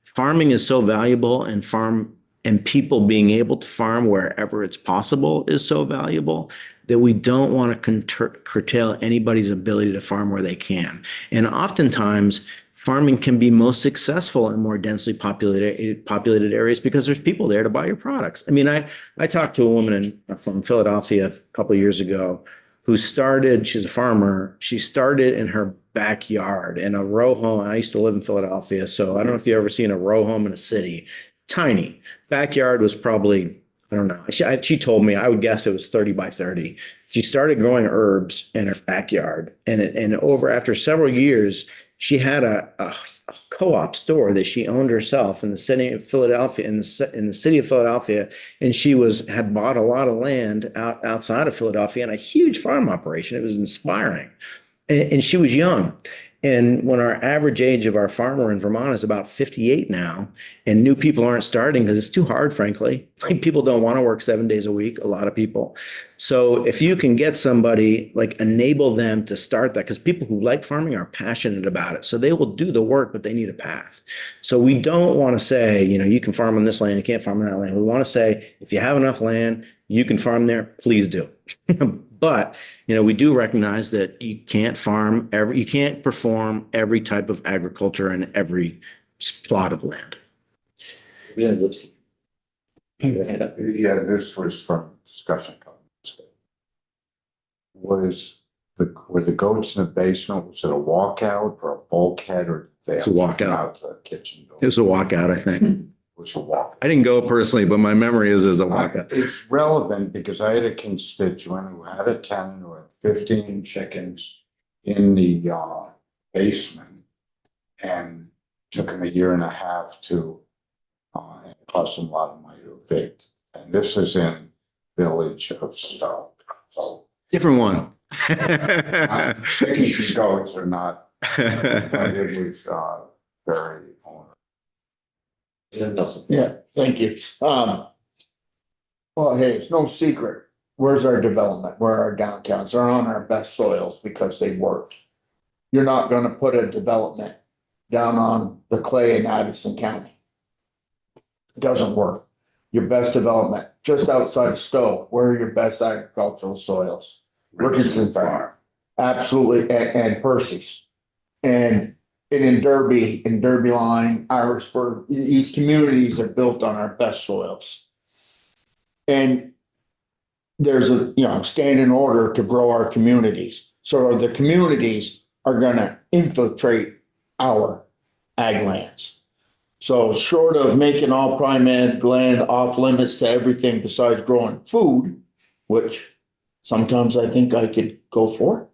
farming is so valuable, and people being able to farm wherever it's possible is so valuable that we don't want to curtail anybody's ability to farm where they can. And oftentimes, farming can be most successful in more densely populated areas because there's people there to buy your products. I talked to a woman from Philadelphia a couple of years ago who she's a farmer. She started in her backyard in a row home. I used to live in Philadelphia, so I don't know if you've ever seen a row home in a city. Tiny. Backyard was probably, I don't know. She told me, I would guess it was 30 by 30. She started growing herbs in her backyard. And after several years, she had a co-op store that she owned herself in the city of Philadelphia, in the city of Philadelphia. And she had bought a lot of land outside of Philadelphia and a huge farm operation. It was inspiring. And she was young. And when our average age of our farmer in Vermont is about 58 now, and new people aren't starting because it's too hard, frankly. People don't want to work 7 days a week, a lot of people. So if you can get somebody, enable them to start that, because people who like farming are passionate about it. So they will do the work, but they need a path. So we don't want to say, you can farm on this land, you can't farm on that land. We want to say, if you have enough land, you can farm there, please do. But, we do recognize that you can't perform every type of agriculture in every plot of land. Yeah, this was from discussion. Were the goats in the basement, was it a walkout or a bulkhead, or they It's a walkout. out the kitchen door? It was a walkout, I think. It was a walkout. I didn't go personally, but my memory is a walkout. It's relevant because I had a constituent who had a tenant who had 15 chickens in the basement, and took him a year and a half to, and it cost him a lot of money to evict. And this is in Village of Stowe. So Different one. Chickens and goats are not, it was, very onerous. Yeah, thank you. Well, hey, it's no secret. Where's our development? Where are our downtowns? They're on our best soils because they work. You're not gonna put a development down on the clay in Addison County. It doesn't work. Your best development, just outside of Stowe, where are your best agricultural soils? Richardson Farm, absolutely, and Percy's. And in Derby Line, Irisburg, these communities are built on our best soils. And there's a, standing order to grow our communities. So the communities are gonna infiltrate our ag lands. So short of making all prime ag land off limits to everything besides growing food, which sometimes I think I could go for,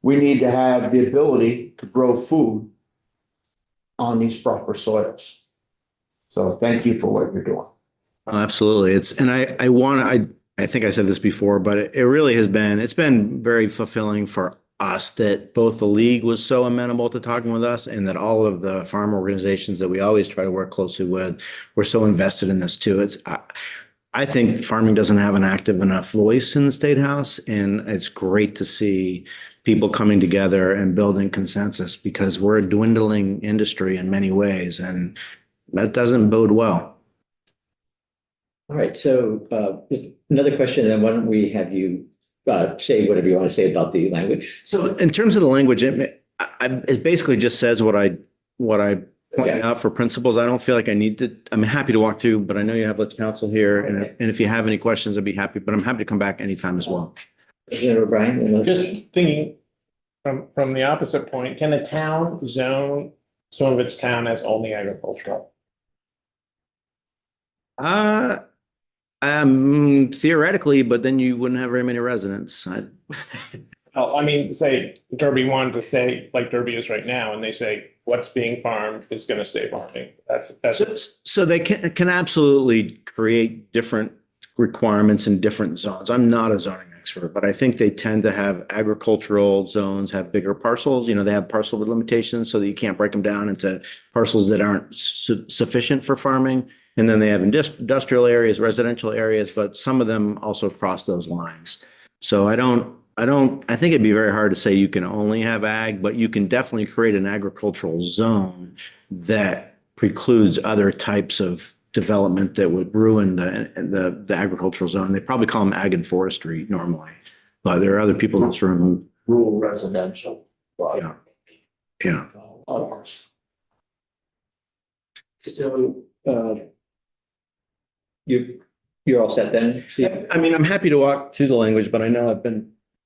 we need to have the ability to grow food on these proper soils. So thank you for what you're doing. Oh, absolutely. I think I said this before, but it really it's been very fulfilling for us that both the league was so amenable to talking with us and that all of the farm organizations that we always try to work closely with were so invested in this too. I think farming doesn't have an active enough voice in the State House, and it's great to see people coming together and building consensus because we're a dwindling industry in many ways, and that doesn't bode well. All right, so just another question, and then why don't we have you say whatever you want to say about the language? So in terms of the language, it basically just says what I point out for principles. I don't feel like I need to, I'm happy to walk through, but I know you have the council here. And if you have any questions, I'd be happy, but I'm happy to come back anytime as well. Representative O'Brien? Just thinking from the opposite point, can a town zone some of its town as only agricultural? Theoretically, but then you wouldn't have very many residents. Oh, I mean, say Derby wanted to say like Derby is right now, and they say what's being farmed is going to stay farming. So they can absolutely create different requirements in different zones. I'm not a zoning expert, but I think they tend to have agricultural zones have bigger parcels. They have parcel limitations so that you can't break them down into parcels that aren't sufficient for farming. And then they have industrial areas, residential areas, but some of them also cross those lines. So I think it'd be very hard to say you can only have ag, but you can definitely create an agricultural zone that precludes other types of development that would ruin the agricultural zone. They probably call them ag and forestry normally, but there are other people in this room. Rural residential. Yeah. Yeah. So, you're all set then, Steve? I mean, I'm happy to walk through the language, but I know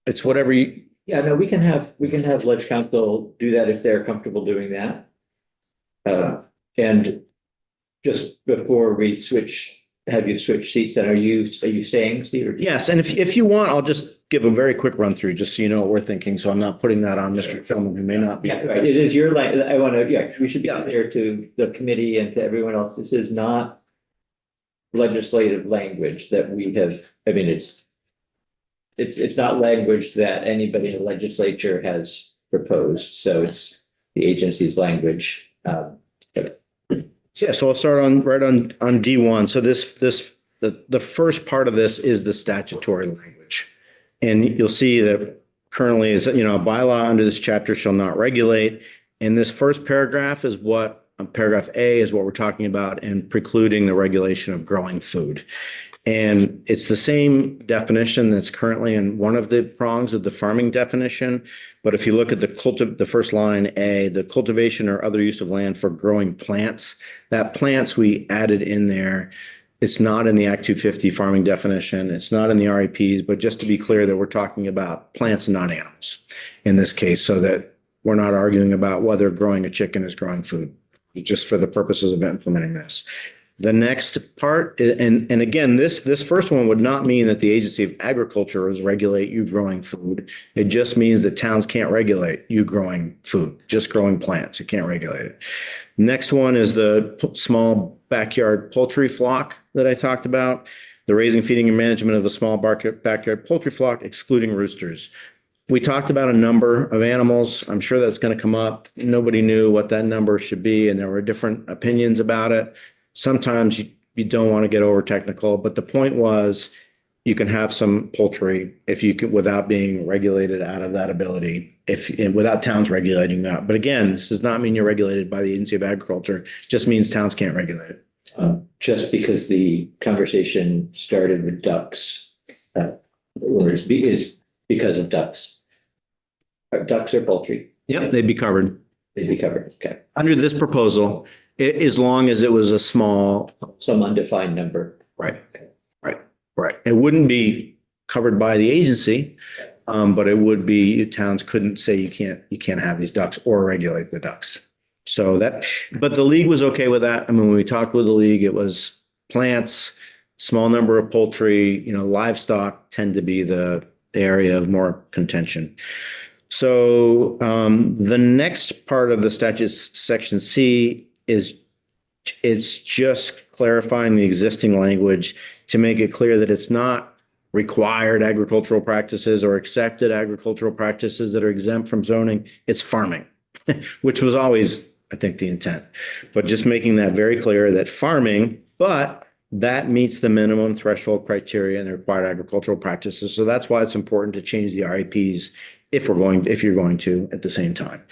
it's whatever you. Yeah, no, we can have Ledge Council do that if they're comfortable doing that. And just before we have you switch seats, and are you staying, Steve? Or Yes, and if you want, I'll just give a very quick run through, just so you know what we're thinking. So I'm not putting that on Mr. Tillman, who may not be. Yeah, right. It is your we should be clear to the committee and to everyone else. This is not legislative language that we have. I mean, it's not language that anybody in the legislature has proposed. So it's the agency's language. Yeah, so I'll start on D1. So the first part of this is the statutory language. And you'll see that currently is, a bylaw under this chapter shall not regulate. And this first paragraph is paragraph A is what we're talking about and precluding the regulation of growing food. And it's the same definition that's currently in one of the prongs of the farming definition. But if you look at the first line, A, the cultivation or other use of land for growing plants, that plants we added in there. It's not in the Act 250 farming definition. It's not in the REPs, but just to be clear that we're talking about plants and not animals in this case, so that we're not arguing about whether growing a chicken is growing food, just for the purposes of implementing this. The next part, and again, this first one would not mean that the Agency of Agriculture is regulate you growing food. It just means that towns can't regulate you growing food, just growing plants. It can't regulate it. Next one is the small backyard poultry flock that I talked about. the raising, feeding, and management of the small backyard poultry flock, excluding roosters. We talked about a number of animals. I'm sure that's going to come up. Nobody knew what that number should be, and there were different opinions about it. Sometimes you don't want to get over technical, but the point was you can have some poultry if you could, without being regulated out of that ability, without towns regulating that. But again, this does not mean you're regulated by the Agency of Agriculture. It just means towns can't regulate it. Just because the conversation started with ducks, or is because of ducks. Ducks or poultry? Yep, they'd be covered. They'd be covered, okay. Under this proposal, as long as it was a small, Some undefined number. right. It wouldn't be covered by the agency, but it would be, towns couldn't say you can't have these ducks or regulate the ducks. So but the league was okay with that. I mean, when we talked with the league, it was plants, small number of poultry, livestock tend to be the area of more contention. So the next part of the statute, section C, it's just clarifying the existing language to make it clear that it's not required agricultural practices or accepted agricultural practices that are exempt from zoning. It's farming, which was always, I think, the intent. But just making that very clear that farming, but that meets the minimum threshold criteria and the required agricultural practices. So that's why it's important to change the RAPs if you're going to at the same time.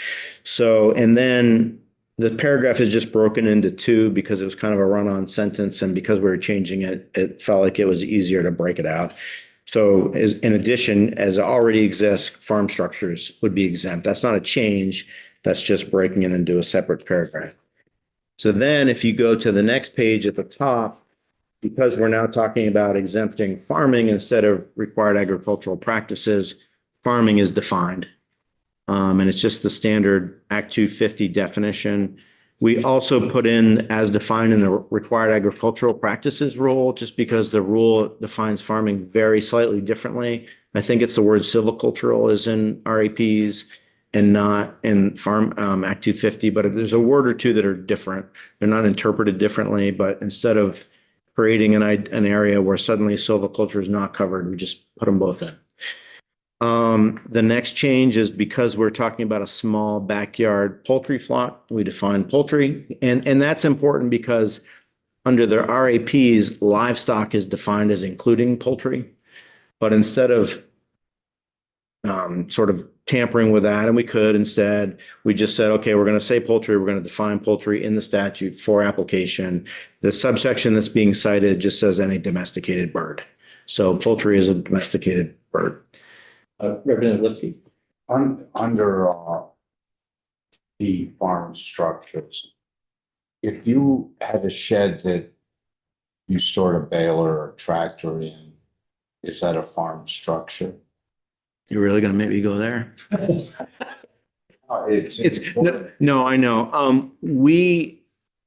So, and then the paragraph is just broken into two because it was kind of a run-on sentence, and because we were changing it, it felt like it was easier to break it out. So in addition, as it already exists, farm structures would be exempt. That's not a change. That's just breaking it into a separate paragraph. So then if you go to the next page at the top, because we're now talking about exempting farming instead of required agricultural practices, farming is defined. And it's just the standard Act 250 definition. We also put in as defined in the required agricultural practices rule, just because the rule defines farming very slightly differently. I think it's the word silvicultural is in RAPs and not in Farm Act 250, but there's a word or two that are different. They're not interpreted differently, but instead of creating an area where suddenly silviculture is not covered, we just put them both in. The next change is because we're talking about a small backyard poultry flock, we define poultry. And that's important because under the RAPs, livestock is defined as including poultry. But instead of sort of tampering with that, and we could instead, we just said, okay, we're going to say poultry, we're going to define poultry in the statute for application. The subsection that's being cited just says any domesticated bird. So poultry is a domesticated bird. Representative Lipsky? Under the farm structures, if you had a shed that you stored a baler or tractor in, is that a farm structure? You're really going to make me go there? It's No, I know.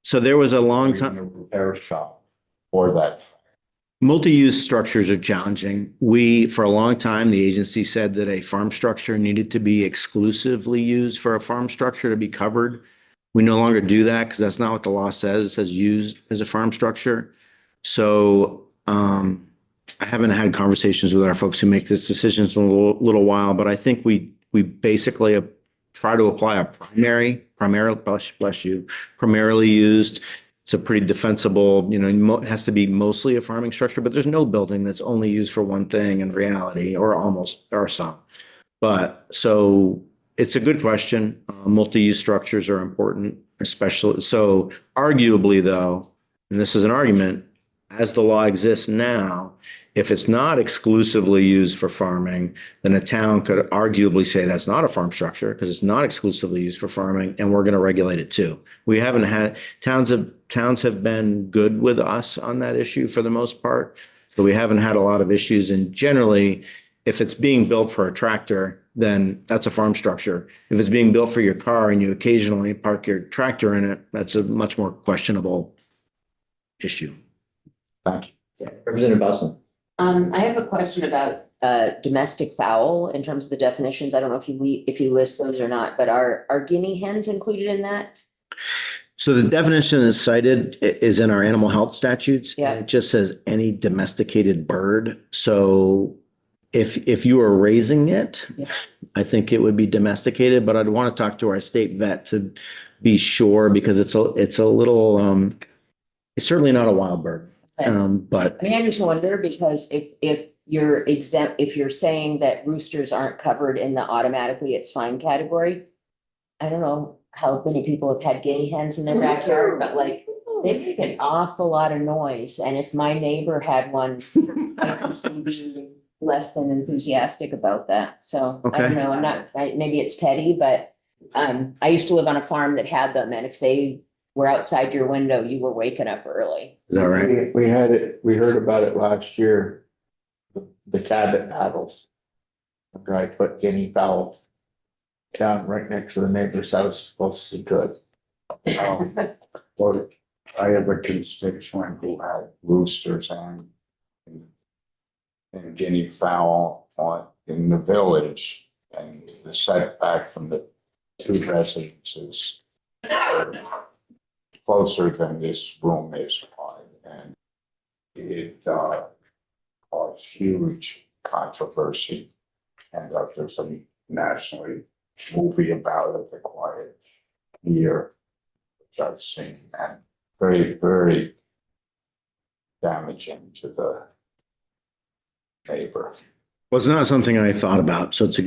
So there was a long time. a repair shop for that. Multi-use structures are challenging. For a long time, the agency said that a farm structure needed to be exclusively used for a farm structure to be covered. We no longer do that because that's not what the law says. It says used as a farm structure. So I haven't had conversations with our folks who make these decisions in a little while, but I think we basically try to apply a primarily used. It's a pretty defensible, it has to be mostly a farming structure, but there's no building that's only used for one thing in reality, or some. But so it's a good question. Multi-use structures are important, especially. So arguably though, and this is an argument, as the law exists now, if it's not exclusively used for farming, then a town could arguably say that's not a farm structure because it's not exclusively used for farming, and we're going to regulate it too. We haven't had towns have been good with us on that issue for the most part. So we haven't had a lot of issues. And generally, if it's being built for a tractor, then that's a farm structure. If it's being built for your car and you occasionally park your tractor in it, that's a much more questionable issue. Thank you. Representative Boston? I have a question about domestic fowl in terms of the definitions. I don't know if you list those or not, but are guinea hens included in that? So the definition is cited is in our animal health statutes. Yeah. And it just says any domesticated bird. So if you are raising it, Yeah. I think it would be domesticated, but I'd want to talk to our state vet to be sure because it's a little, it's certainly not a wild bird. Okay. But I mean, I just wonder because if you're exempt, if you're saying that roosters aren't covered in the automatically it's fine category. I don't know how many people have had guinea hens in their backyard, but like they make an awful lot of noise. And if my neighbor had one, I could see being less than enthusiastic about that. So I don't Okay. know, maybe it's petty, but I used to live on a farm that had them. And if they were outside your window, you were waking up early. is that right? We had it, we heard about it last year. The Cabot battles. A guy put guinea fowl down right next to the neighbor's house, supposed to be good. Well, I have a constituent who had roosters and guinea fowl in the village. And the setback from the two residences are closer than this room is wide, and it caused huge controversy. And there's a nationally movie about it, The Quiet Year, which I've seen, and very, very damaging to the neighbor. Well, it's not something I thought about, so it's a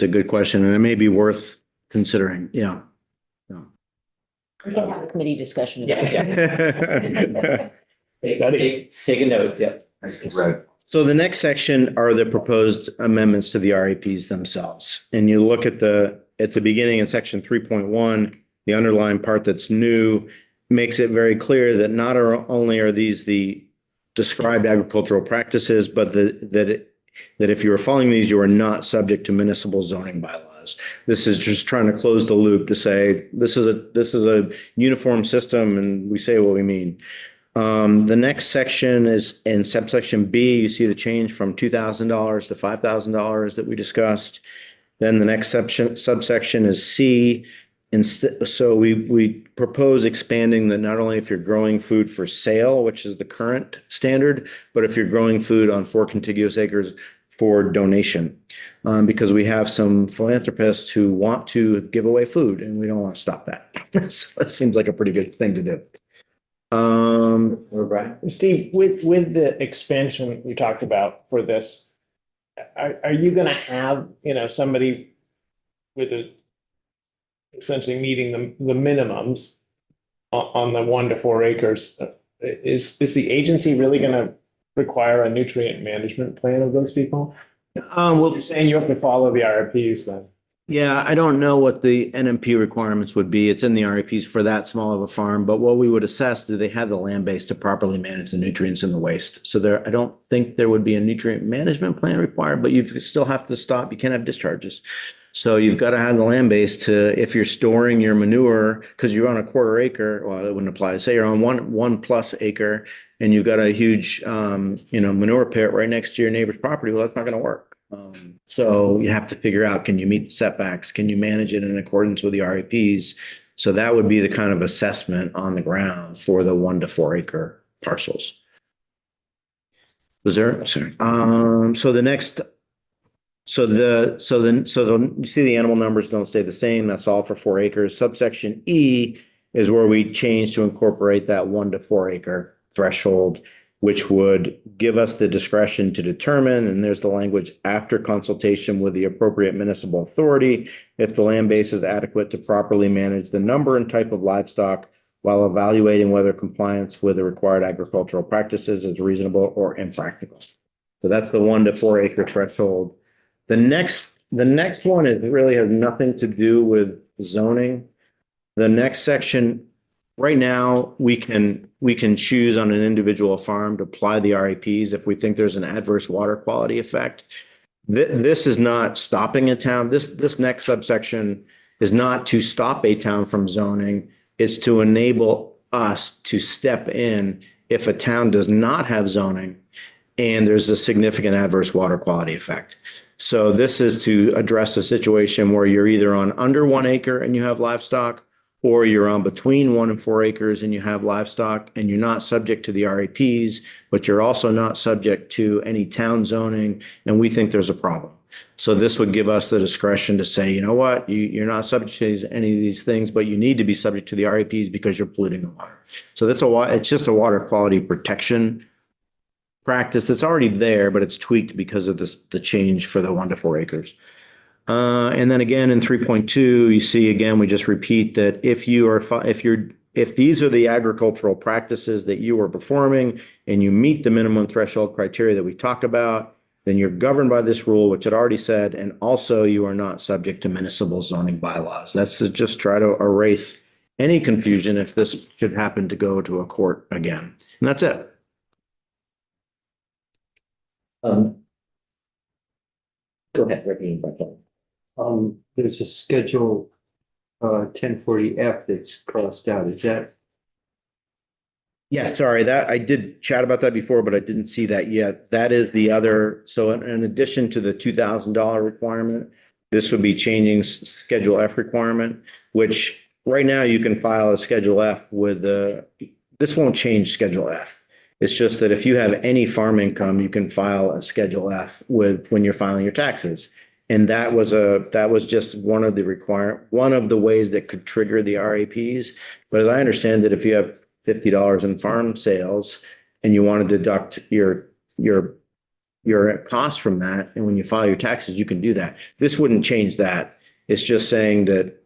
good question, and it may be worth considering. Yeah. We can have a committee discussion. Yeah, about it. Take a note, yeah. Read So the next section are the proposed amendments to the RAPs themselves. And you look at the beginning in section 3.1, the underlying part that's new makes it very clear that not only are these the described agricultural practices, but that if you are following these, you are not subject to municipal zoning bylaws. This is just trying to close the loop to say this is a uniform system and we say what we mean. The next section is in subsection B. You see the change from $2,000 to $5,000 that we discussed. Then the next subsection is C. So we propose expanding that not only if you're growing food for sale, which is the current standard, but if you're growing food on 4 contiguous acres for donation, because we have some philanthropists who want to give away food and we don't want to stop that. So that seems like a pretty good thing to do. Brian? Steve, with the expansion you talked about for this, are you gonna have, somebody with essentially meeting the minimums on the 1 to 4 acres? Is the agency really gonna require a nutrient management plan of those people? Well, You're saying you have to follow the RFPs then? yeah, I don't know what the NMP requirements would be. It's in the RAPs for that small of a farm, but what we would assess, do they have the land base to properly manage the nutrients and the waste? So I don't think there would be a nutrient management plan required, but you still have to stop. You can't have discharges. So you've got to have the land base to, if you're storing your manure, because you're on a 1/4 acre, well, it wouldn't apply. Say you're on one plus acre and you've got a huge, manure pit right next to your neighbor's property. Well, that's not going to work. So you have to figure out, can you meet the setbacks? Can you manage it in accordance with the RAPs? So that would be the kind of assessment on the ground for the 1 to 4 acre parcels. Was there? Sorry. So the next, you see the animal numbers don't stay the same. That's all for 4 acres. Subsection E is where we change to incorporate that 1 to 4 acre threshold, which would give us the discretion to determine, and there's the language, after consultation with the appropriate municipal authority, if the land base is adequate to properly manage the number and type of livestock while evaluating whether compliance with the required agricultural practices is reasonable or impractical. So that's the 1 to 4 acre threshold. The next one really has nothing to do with zoning. The next section, right now, we can choose on an individual farm to apply the RAPs if we think there's an adverse water quality effect. This is not stopping a town. This next subsection is not to stop a town from zoning. It's to enable us to step in if a town does not have zoning and there's a significant adverse water quality effect. So this is to address a situation where you're either on under 1 acre and you have livestock, or you're on between 1 and 4 acres and you have livestock and you're not subject to the RAPs, but you're also not subject to any town zoning, and we think there's a problem. So this would give us the discretion to say, you know what, you're not subject to any of these things, but you need to be subject to the RAPs because you're polluting the water. So it's just a water quality protection practice that's already there, but it's tweaked because of the change for the 1 to 4 acres. And then again, in 3.2, you see, again, we just repeat that if these are the agricultural practices that you are performing and you meet the minimum threshold criteria that we talk about, then you're governed by this rule, which it already said, and also you are not subject to municipal zoning bylaws. That's to just try to erase any confusion if this should happen to go to a court again. And that's it. Go ahead, Ricky. There's a schedule, 1040F that's crossed out. Is that? Yeah, sorry, that I did chat about that before, but I didn't see that yet. That is the other. So in addition to the $2,000 requirement, this would be changing Schedule F requirement, which right now you can file a Schedule F with this won't change Schedule F. It's just that if you have any farm income, you can file a Schedule F when you're filing your taxes. And that was just one of the ways that could trigger the RAPs. But as I understand it, if you have $50 in farm sales and you want to deduct your cost from that, and when you file your taxes, you can do that. This wouldn't change that. It's just saying that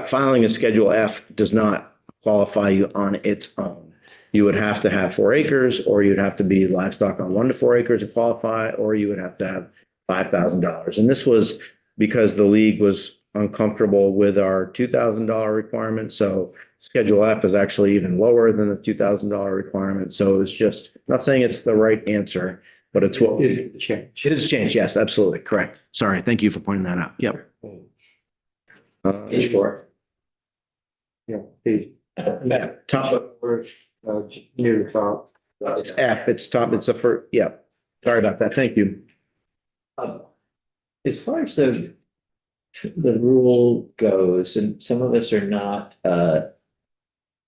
filing a Schedule F does not qualify you on its own. You would have to have 4 acres, or you'd have to be livestock on 1 to 4 acres to qualify, or you would have to have $5,000. And this was because the league was uncomfortable with our $2,000 requirement. So Schedule F is actually even lower than the $2,000 requirement. So it's just, I'm not saying it's the right answer, but it's what It changed. it has changed. Yes, absolutely. Correct. Sorry. Thank you for pointing that out. Yep. Page 4. Yeah, page. Top, Near the top. it's F. It's top. It's the first. Yeah. Sorry about that. Thank you. As far as the rule goes, and some of us are not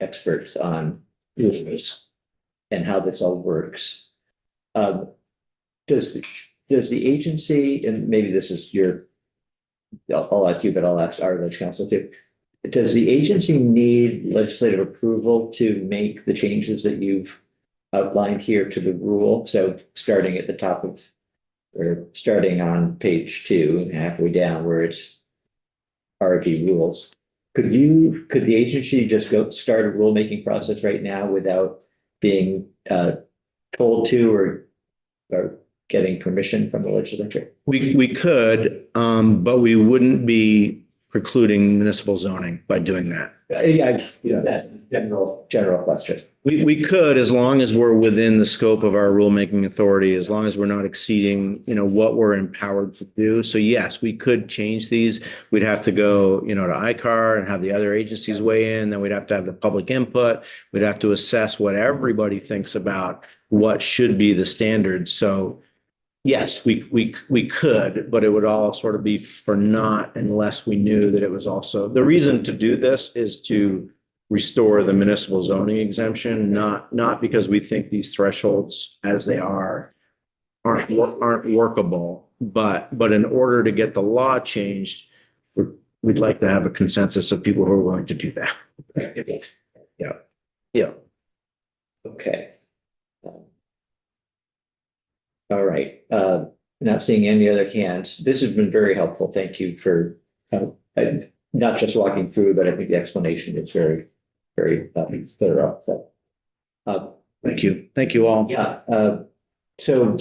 experts on rules and how this all works. Does the agency, and maybe this is I'll ask you, but I'll ask our village council too. Does the agency need legislative approval to make the changes that you've outlined here to the rule? So starting at the top of, or starting on page 2 and halfway down where it's RFP rules. Could the agency just start a rulemaking process right now without being told to or getting permission from the legislature? We could, but we wouldn't be precluding municipal zoning by doing that. Yeah, that's a general question. We could, as long as we're within the scope of our rulemaking authority, as long as we're not exceeding, what we're empowered to do. So yes, we could change these. We'd have to go, to ICAR and have the other agencies weigh in. Then we'd have to have the public input. We'd have to assess what everybody thinks about what should be the standards. So yes, we could, but it would all sort of be for naught unless we knew that it was also, the reason to do this is to restore the municipal zoning exemption, not because we think these thresholds as they aren't workable, but in order to get the law changed, we'd like to have a consensus of people who are willing to do that. Yeah. Okay. All right. Not seeing any other hands. This has been very helpful. Thank you for not just walking through, but I think the explanation is very, very thorough. So, Thank you. Thank you all. yeah. So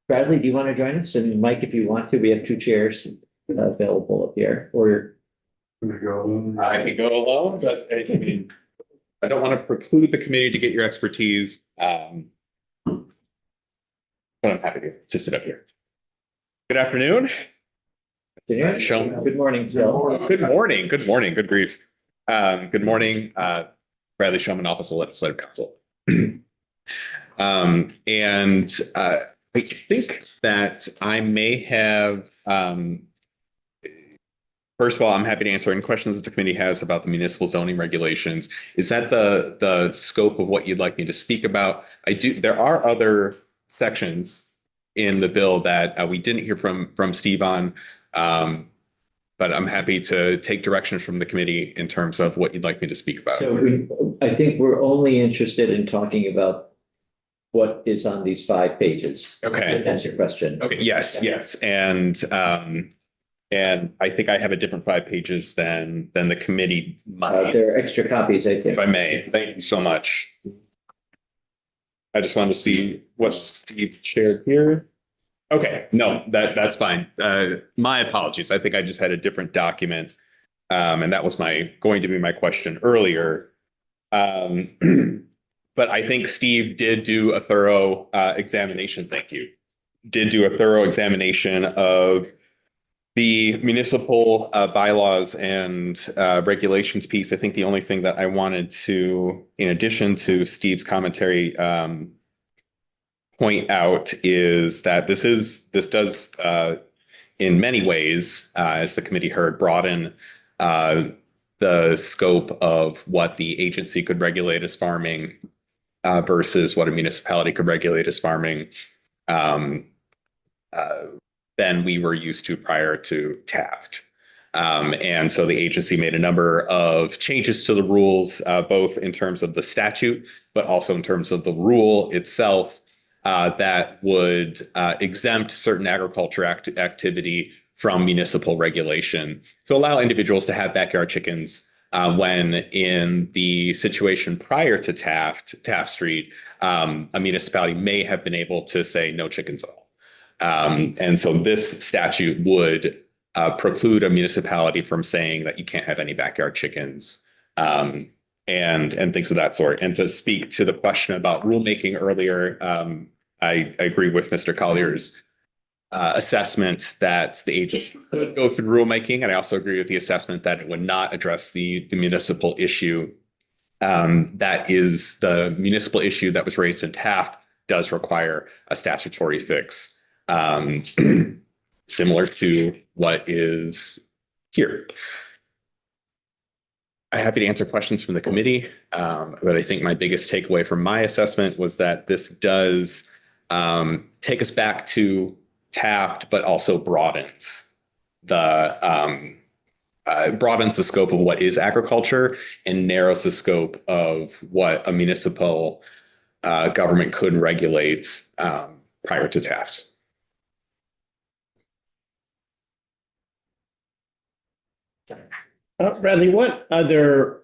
Bradley, do you want to join us? And Mike, if you want to, we have 2 chairs available up here. Or I can go alone, but I mean, I don't want to preclude the committee to get your expertise. But I'm happy to sit up here. Good afternoon. Sean. Good morning, Phil. Good morning. Good morning. Good grief. Good morning, Bradley Shulman, Office of Legislative Counsel. And I think that I may have First of all, I'm happy to answer any questions that the committee has about the municipal zoning regulations. Is that the scope of what you'd like me to speak about? There are other sections in the bill that we didn't hear from Steve on. But I'm happy to take direction from the committee in terms of what you'd like me to speak about. So I think we're only interested in talking about what is on these 5 pages. Okay. That's your question. Okay, yes, yes. And I think I have a different 5 pages than the committee might. There are extra copies, I think. If I may, thank you so much. I just wanted to see what Steve shared here. Okay, no, that's fine. My apologies. I think I just had a different document. And that was going to be my question earlier. But I think Steve did do a thorough examination. Thank you. Did do a thorough examination of the municipal bylaws and regulations piece. I think the only thing that I wanted to, in addition to Steve's commentary, point out is that this does in many ways, as the committee heard, broaden the scope of what the agency could regulate as farming versus what a municipality could regulate as farming than we were used to prior to Taft. And so the agency made a number of changes to the rules, both in terms of the statute, but also in terms of the rule itself, that would exempt certain agriculture activity from municipal regulation to allow individuals to have backyard chickens when in the situation prior to Taft Street, a municipality may have been able to say no chickens at all. And so this statute would preclude a municipality from saying that you can't have any backyard chickens and things of that sort. And to speak to the question about rulemaking earlier, I agree with Mr. Collier's assessment that the agency could go through rulemaking. And I also agree with the assessment that it would not address the municipal issue. That is the municipal issue that was raised in Taft does require a statutory fix. Similar to what is here. I'm happy to answer questions from the committee, but I think my biggest takeaway from my assessment was that this does take us back to Taft, but also broadens the scope of what is agriculture and narrows the scope of what a municipal government could regulate prior to Taft. Bradley, what other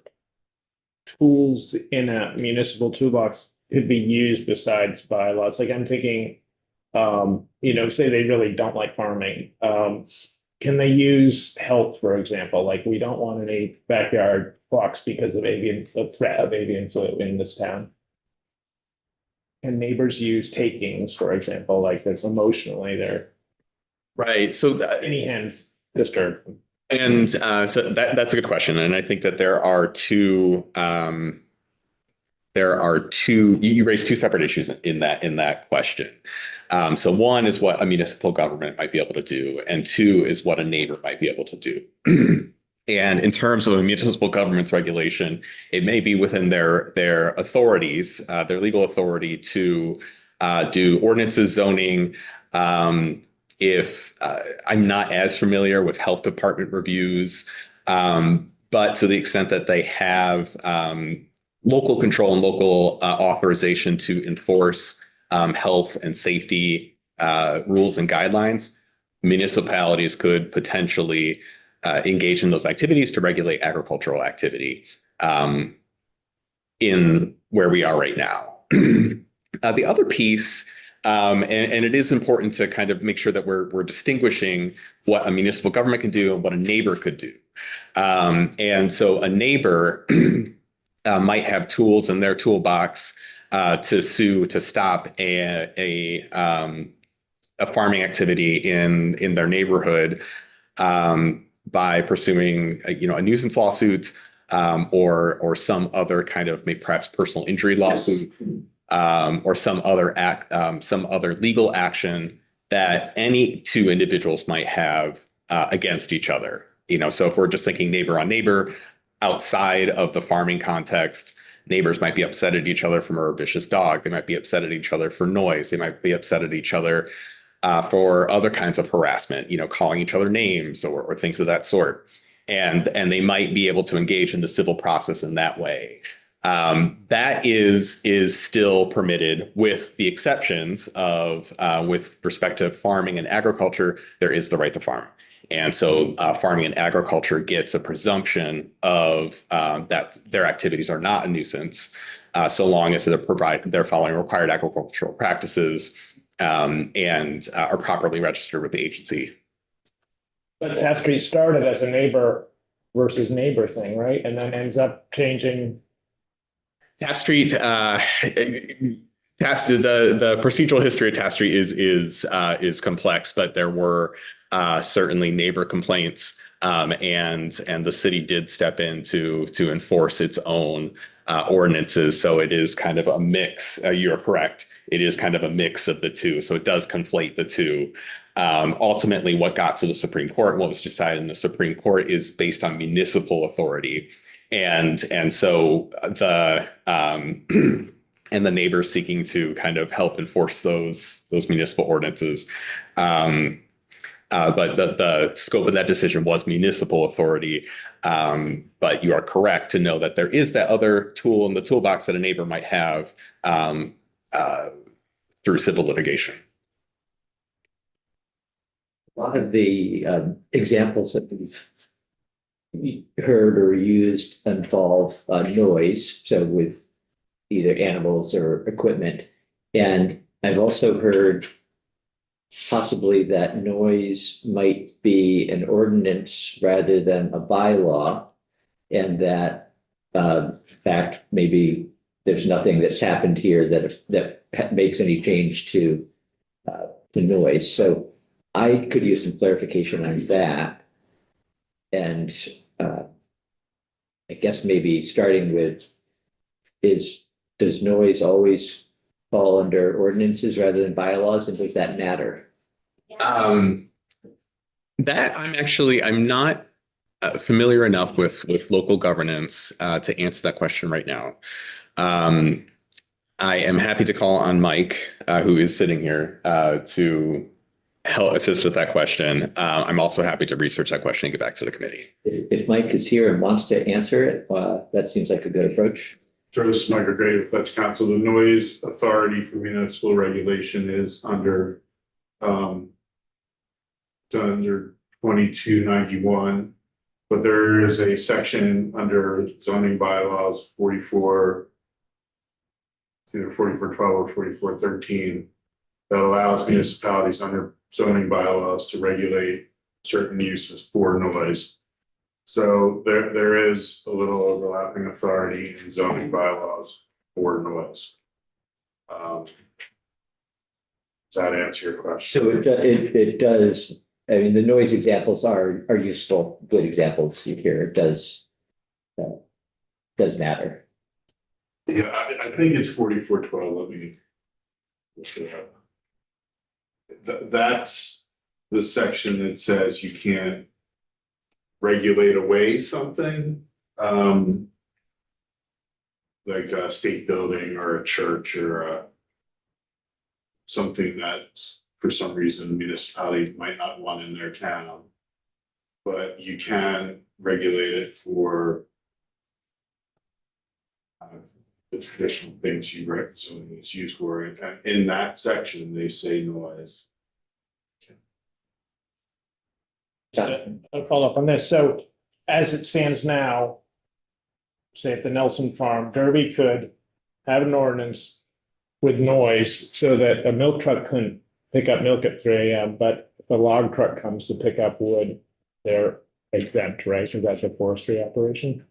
tools in a municipal toolbox could be used besides bylaws? Like I'm thinking, say they really don't like farming. Can they use health, for example? Like we don't want any backyard flocks because of the threat of avian flu in this town. Can neighbors use takings, for example, like that's emotionally there? Right. So Any hens disturbed. And so that's a good question. And I think that there are two, you raised 2 separate issues in that question. So one is what a municipal government might be able to do, and 2 is what a neighbor might be able to do. And in terms of a municipal government's regulation, it may be within their authorities, their legal authority to do ordinances, zoning. If I'm not as familiar with health department reviews, but to the extent that they have local control and local authorization to enforce health and safety rules and guidelines, municipalities could potentially engage in those activities to regulate agricultural activity in where we are right now. The other piece, and it is important to kind of make sure that we're distinguishing what a municipal government can do and what a neighbor could do. And so a neighbor might have tools in their toolbox to sue to stop a farming activity in their neighborhood by pursuing a nuisance lawsuit or some other kind of maybe perhaps personal injury lawsuit. Or some other legal action that any 2 individuals might have against each other so if we're just thinking neighbor on neighbor, outside of the farming context, neighbors might be upset at each other from a vicious dog. They might be upset at each other for noise. They might be upset at each other for other kinds of harassment, calling each other names or things of that sort. And they might be able to engage in the civil process in that way. That is still permitted, with the exceptions of with respect to farming and agriculture, there is the right to farm. And so farming and agriculture gets a presumption of that their activities are not a nuisance, so long as they're following required agricultural practices and are properly registered with the agency. But Taft Street started as a neighbor versus neighbor thing, right? And then ends up changing. Taft Street, the procedural history of Taft Street is complex, but there were certainly neighbor complaints, and the city did step in to enforce its own ordinances. So it is kind of a mix. You're correct. It is kind of a mix of the two. So it does conflate the two. Ultimately, what got to the Supreme Court, what was decided in the Supreme Court, is based on municipal authority. And so the and the neighbors seeking to kind of help enforce those municipal ordinances. But the scope of that decision was municipal authority. But you are correct to know that there is that other tool in the toolbox that a neighbor might have through civil litigation. A lot of the examples that we've heard or used involve noise, so with either animals or equipment. And I've also heard possibly that noise might be an ordinance rather than a bylaw, and that in fact, maybe there's nothing that's happened here that makes any change to the noise. So I could use some clarification on that. And I guess maybe starting with does noise always fall under ordinances rather than bylaws, and does that matter? That I'm not familiar enough with local governance to answer that question right now. I am happy to call on Mike, who is sitting here, to help assist with that question. I'm also happy to research that question and get back to the committee. If Mike is here and wants to answer it, that seems like a good approach. Sure, this is Michael Gray with Dutch Council. The noise authority for municipal regulation is under 2291, but there is a section under zoning bylaws 44, either 4412 or 4413, that allows municipalities under zoning bylaws to regulate certain uses for noise. So there is a little overlapping authority in zoning bylaws for noise. Does that answer your question? So it does. I mean, the noise examples are useful, good examples here. It does matter. Yeah, I think it's 4412. Let me look it up. That's the section that says you can't regulate away something, like a state building or a church or something that for some reason the municipality might not want in their town. But you can regulate it for the traditional things you zoning is used for. And in that section, they say noise. Just a follow up on this. So as it stands now, say at the Nelson Farm, Derby could have an ordinance with noise so that a milk truck couldn't pick up milk at 3 a.m. But if a log truck comes to pick up wood, they're exempt, right? So that's a forestry operation.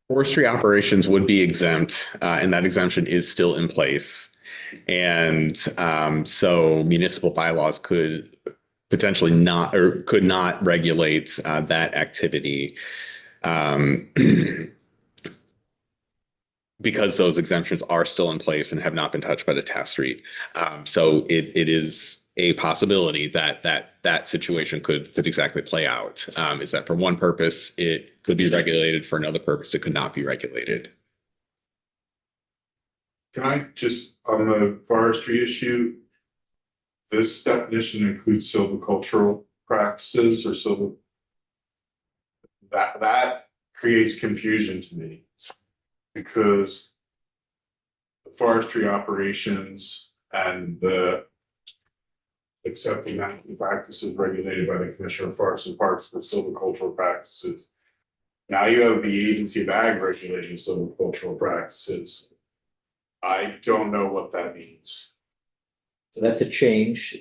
Forestry operations would be exempt, and that exemption is still in place. And so municipal bylaws could potentially not or could not regulate that activity because those exemptions are still in place and have not been touched by the Taft Street. So it is a possibility that that situation could exactly play out. Is that for one purpose, it could be regulated, for another purpose, it could not be regulated. Can I just, on the forestry issue, this definition includes silvicultural practices or silver. That creates confusion to me. Because the forestry operations and the accepting management practices regulated by the Commissioner of Forests and Parks for silvicultural practices. Now you have the Agency of Ag regulating silvicultural practices. I don't know what that means. So that's a change,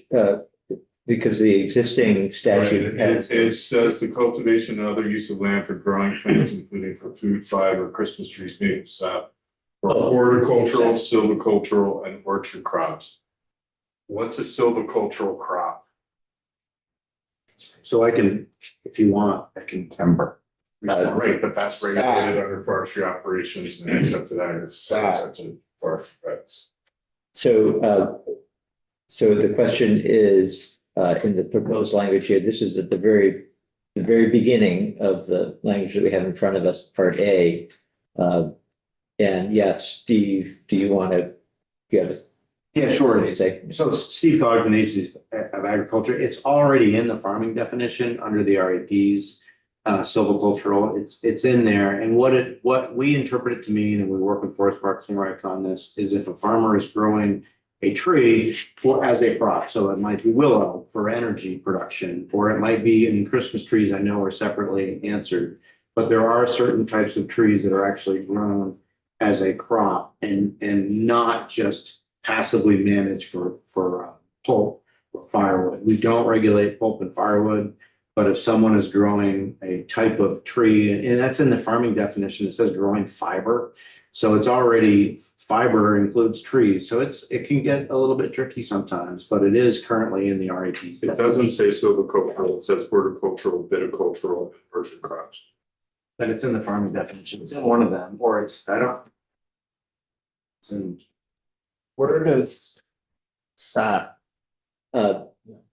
because the existing statute has. It says the cultivation and other use of land for growing plants, including for food, fiber, Christmas trees, maple sap, for horticultural, silvicultural, and orchard crops. What's a silvicultural crop? So I can, if you want, I can. Timber. Right, but that's regulated under forestry operations and accepted agriculture forestry practice. So, so the question is, in the proposed language here, this is at the very beginning of the language that we have in front of us, part A. And yes, Steve, do you want to give us? Yeah, sure. What do you say? So Steve Collier from the Agency of Agriculture, it's already in the farming definition under the RAPs, silvicultural, it's in there. And what we interpret it to mean, and we work with Forest Parks and Recs on this, is if a farmer is growing a tree as a crop, so it might be willow for energy production, or it might be, I mean, Christmas trees I know are separately answered, but there are certain types of trees that are actually grown as a crop and not just passively managed for pulp or firewood. We don't regulate pulp and firewood, but if someone is growing a type of tree, and that's in the farming definition, it says growing fiber. So it's already, fiber includes trees. So it can get a little bit tricky sometimes, but it is currently in the RAPs. It doesn't say silvicultural, it says horticultural, viticultural, and orchard crops. But it's in the farming definition. It's in one of them, or it's, I don't. It's in, Where does sap?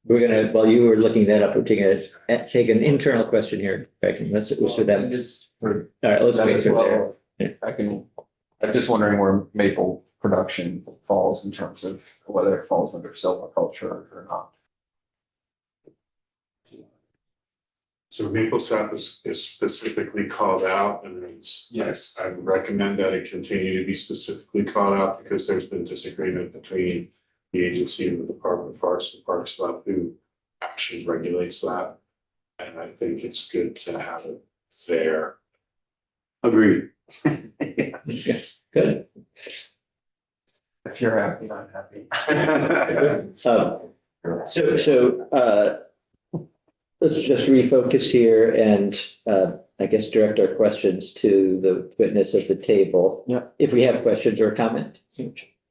We're gonna, while you were looking that up, we're take an internal question here. Let's for them. All right, let's wait for there. I'm just wondering where maple production falls in terms of whether it falls under silviculture or not. So maple sap is specifically called out, and it's. Yes. I would recommend that it continue to be specifically called out because there's been disagreement between the agency and the Department of Forests and Parks about who actually regulates that. And I think it's good to have it there. agreed. Yeah, good. If you're happy, I'm happy. So, let's just refocus here and, I guess direct our questions to the witness at the table. Yeah. If we have questions or comment.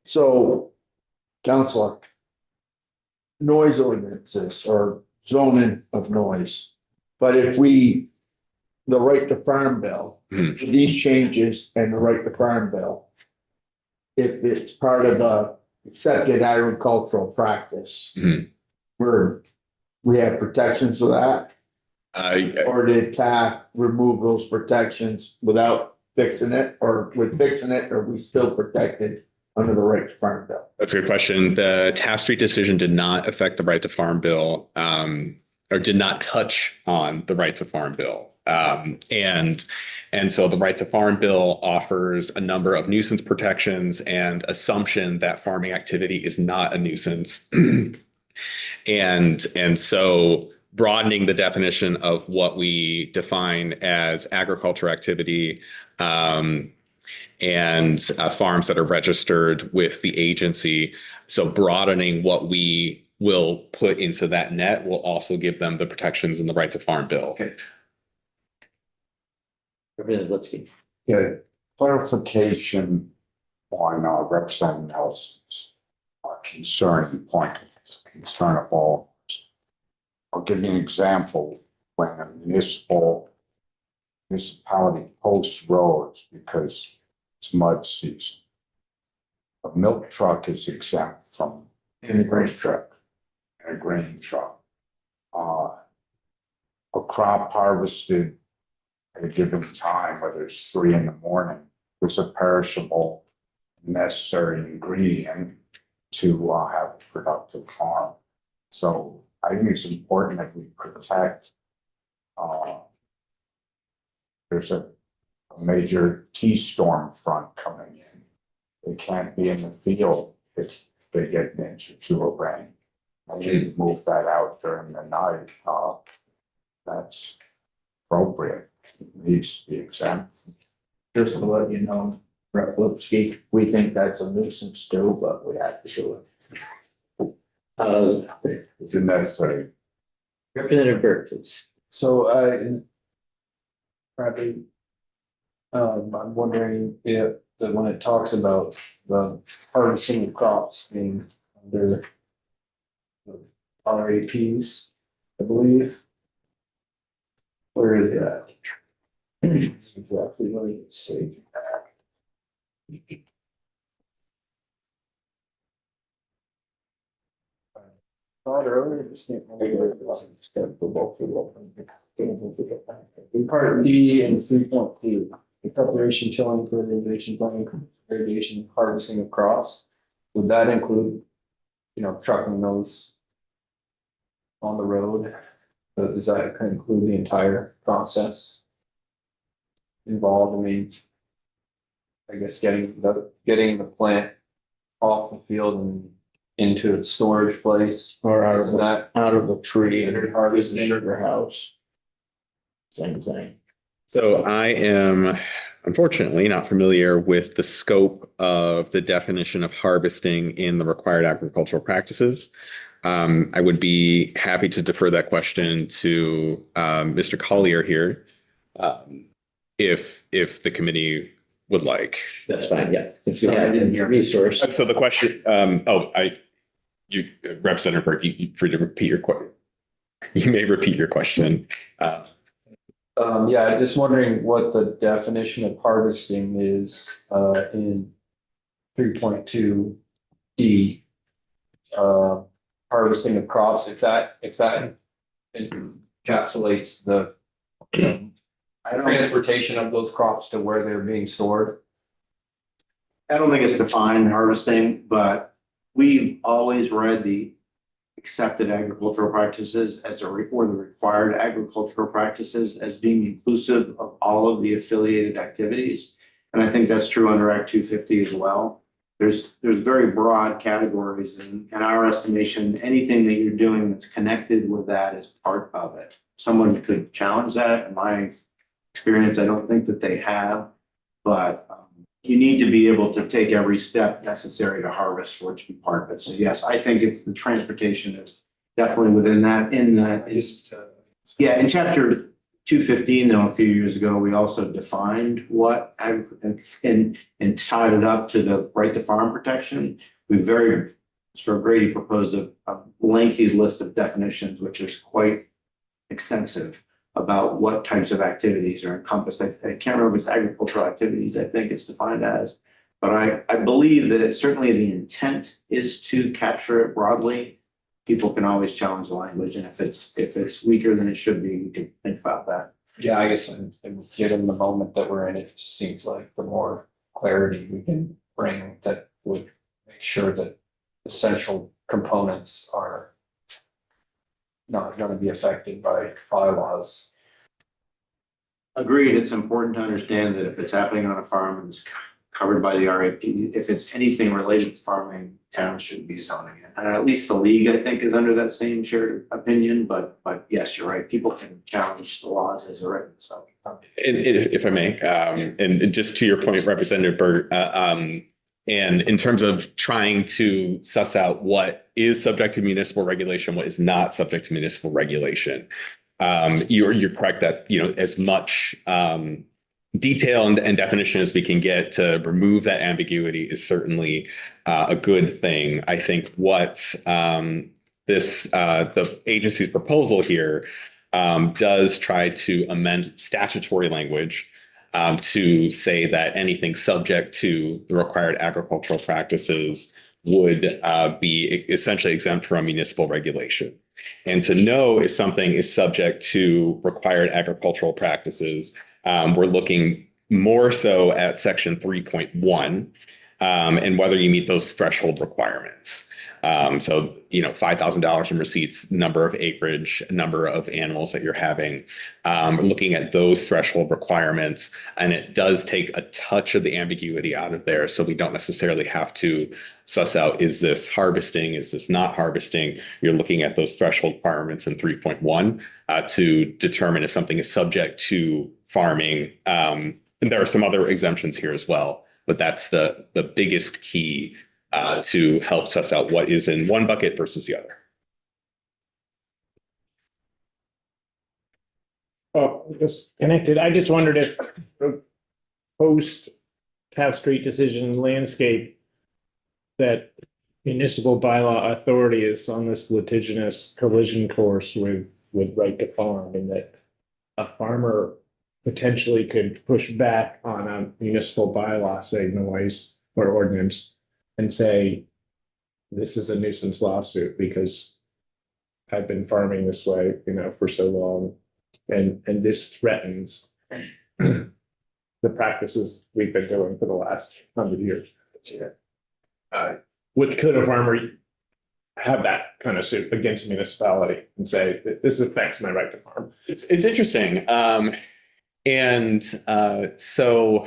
So, Counselor, noise ordinances or zoning of noise. But if the right to farm bill, these changes and the right to farm bill, if it's part of the accepted agricultural practice, we have protections for that? Or did TAP remove those protections without fixing it, or with fixing it, are we still protected under the right to farm bill? That's a good question. The Taft Street decision did not affect the right to farm bill, or did not touch on the right to farm bill. And so the right to farm bill offers a number of nuisance protections and assumption that farming activity is not a nuisance. And so broadening the definition of what we define as agriculture activity, and farms that are registered with the agency. So broadening what we will put into that net will also give them the protections in the right to farm bill. Okay. Representative Lipsky. Yeah, clarification on Representative Nelson's concerning point, concern of all. I'll give you an example. When a municipality posts roads because it's mud season, a milk truck is exempt from In the grain truck. in a grain truck. A crop harvested at a given time, whether it's 3 a.m, is a perishable necessary ingredient to have a productive farm. So I think it's important that we protect. There's a major T-storm front coming in. They can't be in the field if they get an inch or 2 of rain. I need to move that out during the night. That's appropriate. It needs to be exempt. Just to let you know, Rep. Lipsky, we think that's a nuisance too, but we have to do it. It's a necessary. Representative Burt, please. So probably, I'm wondering if when it talks about the harvesting of crops being under the RAPs, I believe. Where is that? It's exactly what it says. Thought earlier, just can't remember. In part B and 3.2, the preparation, tilling, fertilization, planting, irrigation, harvesting of crops. Would that include, trucking those on the road? Does that include the entire process involved? I mean, I guess getting the plant off the field and into a storage place, Or out isn't that of the tree and harvest the harvesting? sugar house. Same thing. So I am unfortunately not familiar with the scope of the definition of harvesting in the required agricultural practices. I would be happy to defer that question to Mr. Collier here, if the committee would like. That's fine, yeah. Since you have it in your resource. So the question, Representative Burke, you free to repeat your question. You may repeat your question. Yeah, just wondering what the definition of harvesting is in 3.2 D. Harvesting of crops, if that encapsulates the transportation of those crops to where they're being stored. I don't think it's defined harvesting, but we've always read the accepted agricultural practices or the required agricultural practices as being inclusive of all of the affiliated activities. And I think that's true under Act 250 as well. There's very broad categories, and in our estimation, anything that you're doing that's connected with that is part of it. Someone could challenge that. In my experience, I don't think that they have, but you need to be able to take every step necessary to harvest for it to be part of it. So yes, I think it's the transportation is definitely within that. Yeah, in chapter 215, though, a few years ago, we also defined what and tied it up to the right to farm protection. Mr. O'Grady proposed a lengthy list of definitions, which is quite extensive about what types of activities are encompassed. I can't remember if it's agricultural activities, I think it's defined as, but I believe that certainly the intent is to capture it broadly. People can always challenge the language, and if it's weaker than it should be, we can think about that. Yeah, I guess given the moment that we're in, it just seems like the more clarity we can bring that would make sure that essential components are not going to be affected by bylaws. Agreed, it's important to understand that if it's happening on a farm and it's covered by the RAP, if it's anything related to farming, towns should be zoning it. And at least the league, I think, is under that same shared opinion, but yes, you're right, people can challenge the laws as they're written, so. And if I may, and just to your point, Representative Burt, and in terms of trying to suss out what is subject to municipal regulation, what is not subject to municipal regulation, you're correct that, as much detail and definition as we can get to remove that ambiguity is certainly a good thing. I think what the agency's proposal here does try to amend statutory language to say that anything subject to the required agricultural practices would be essentially exempt from municipal regulation. And to know if something is subject to required agricultural practices, we're looking more so at section 3.1 and whether you meet those threshold requirements. So, $5,000 in receipts, number of acreage, number of animals that you're having, looking at those threshold requirements. And it does take a touch of the ambiguity out of there. So we don't necessarily have to suss out, is this harvesting? Is this not harvesting? You're looking at those threshold requirements in 3.1 to determine if something is subject to farming. And there are some other exemptions here as well, but that's the biggest key to help suss out what is in one bucket versus the other. Well, just connected, I just wondered if the post Taft Street decision landscape that municipal bylaw authority is on this litigious collision course with right to farm, and that a farmer potentially could push back on a municipal bylaw, say noise or ordinance, and say, this is a nuisance lawsuit because I've been farming this way, for so long. And this threatens the practices we've been doing for the last 100 years. Which could a farmer have that kind of suit against a municipality and say that this affects my right to farm? It's interesting. So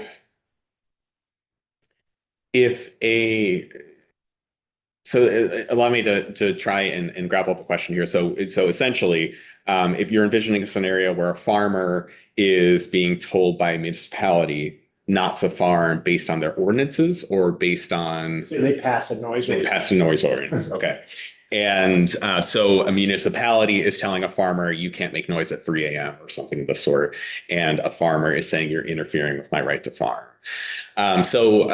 allow me to try and grapple with the question here. So essentially, if you're envisioning a scenario where a farmer is being told by a municipality not to farm based on their ordinances or based on So they pass a noise ordinance. Okay. And so a municipality is telling a farmer, you can't make noise at 3 a.m. or something of the sort. And a farmer is saying, you're interfering with my right to farm. So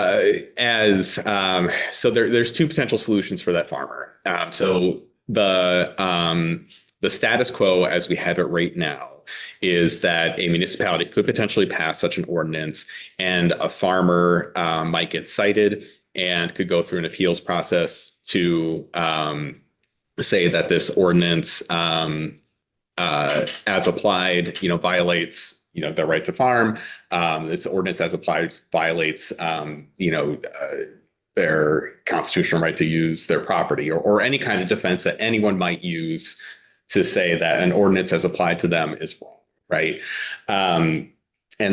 there's two potential solutions for that farmer. So the status quo as we have it right now is that a municipality could potentially pass such an ordinance, and a farmer might get cited and could go through an appeals process to say that this ordinance as applied, violates, their right to farm. This ordinance as applied violates, their constitutional right to use their property, or any kind of defense that anyone might use to say that an ordinance as applied to them is wrong, right? And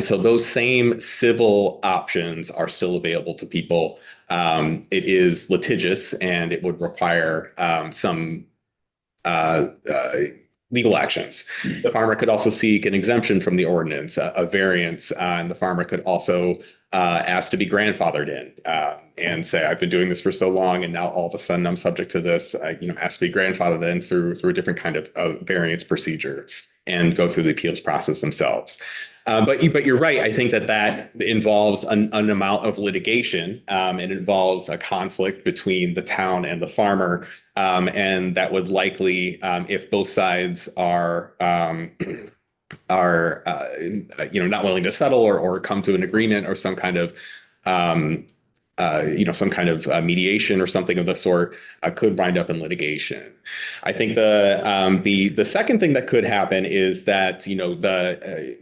so those same civil options are still available to people. It is litigious, and it would require some legal actions. The farmer could also seek an exemption from the ordinance, a variance, and the farmer could also ask to be grandfathered in and say, I've been doing this for so long, and now all of a sudden I'm subject to this. Has to be grandfathered in through a different kind of variance procedure and go through the appeals process themselves. But you're right. I think that involves an amount of litigation. It involves a conflict between the town and the farmer, and that would likely, if both sides are not willing to settle or come to an agreement or some kind of mediation or something of the sort, could wind up in litigation. I think the second thing that could happen is that,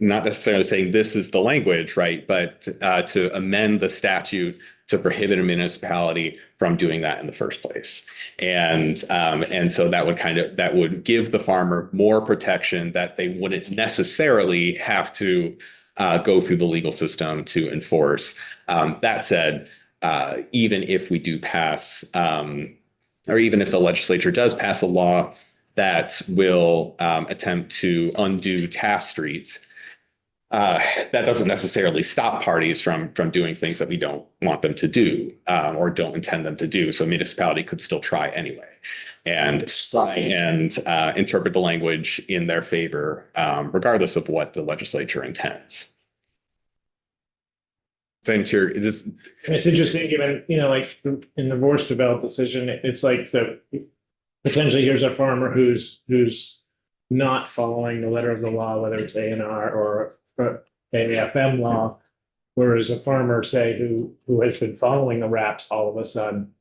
not necessarily saying this is the language, right, but to amend the statute to prohibit a municipality from doing that in the first place. And so that would give the farmer more protection that they wouldn't necessarily have to go through the legal system to enforce. That said, even if we do pass, or even if the legislature does pass a law that will attempt to undo Taft Street, that doesn't necessarily stop parties from doing things that we don't want them to do or don't intend them to do. So a municipality could still try anyway and interpret the language in their favor, regardless of what the legislature intends. It's interesting, given, like in the Vorsterveld decision, it's like potentially here's a farmer who's not following the letter of the law, whether it's A&R or AFM law, whereas a farmer, say, who has been following the RAPs all of a sudden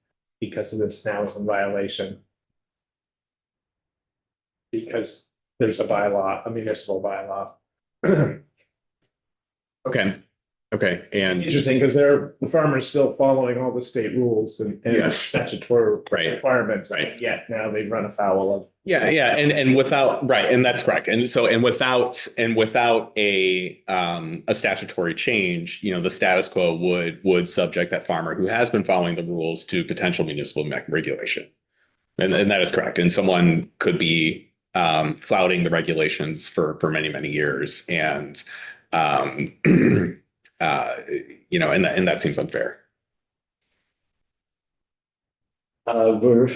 because of this now is in violation. Because there's a bylaw, a municipal bylaw. Okay, okay, and Interesting, because the farmer's still following all the state rules and Yes. statutory Right. requirements. Right. Yet now they've run afoul of. yeah, and without, right, and that's correct. And without a statutory change, you know, the status quo would subject that farmer who has been following the rules to potential municipal regulation. And that is correct. And someone could be flouting the regulations for many, many years. And you know, and that seems unfair. We're,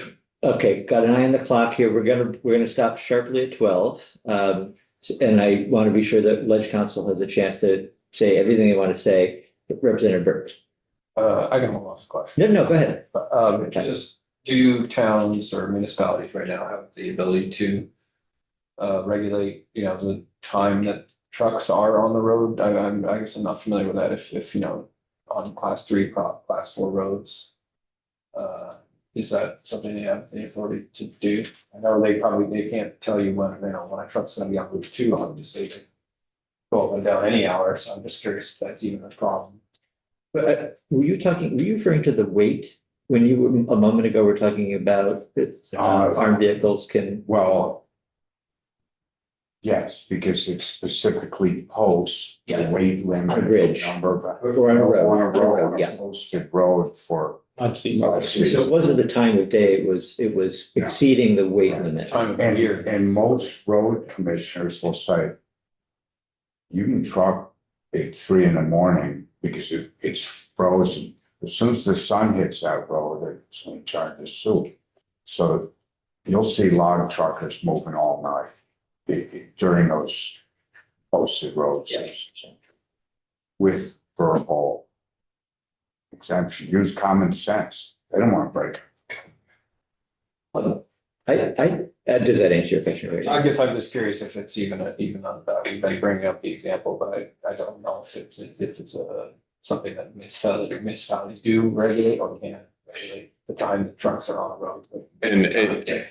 okay, got an eye on the clock here. We're gonna stop sharply at 12. And I want to be sure that Ledge Council has a chance to say everything they want to say. Representative Burks. I got one last question. No, go ahead. Just do towns or municipalities right now have the ability to regulate, you know, the time that trucks are on the road? I guess I'm not familiar with that. If you know, on class 3, class 4 roads, is that something they have the authority to do? I know they can't tell you when, you know, when a truck's gonna be on Route 2, obviously. They can go up and down any hour, so I'm just curious if that's even a problem. But were you referring to the weight when you were a moment ago were talking about that armed vehicles can? Well, yes, because it specifically posts the Yeah. weight limit. On a bridge. Number of. Or on a road. On a road, on Yeah. a posted road for. I'd see. No, So it wasn't the time of day, it was Yeah. exceeding the weight limit. Time of And, year. and most road commissioners will say, you can truck at 3 a.m. because it's frozen. As soon as the sun hits that road, it's going to turn to soup. So you'll see log truckers moving all night during those posted roads. Yeah. With verbal exemption, use common sense. They don't want to break it. Does that answer your question? I guess I'm just curious if it's even on that, they bring up the example, but I don't know if it's something that municipalities do regulate or can't regulate the time the trucks are on the road. And it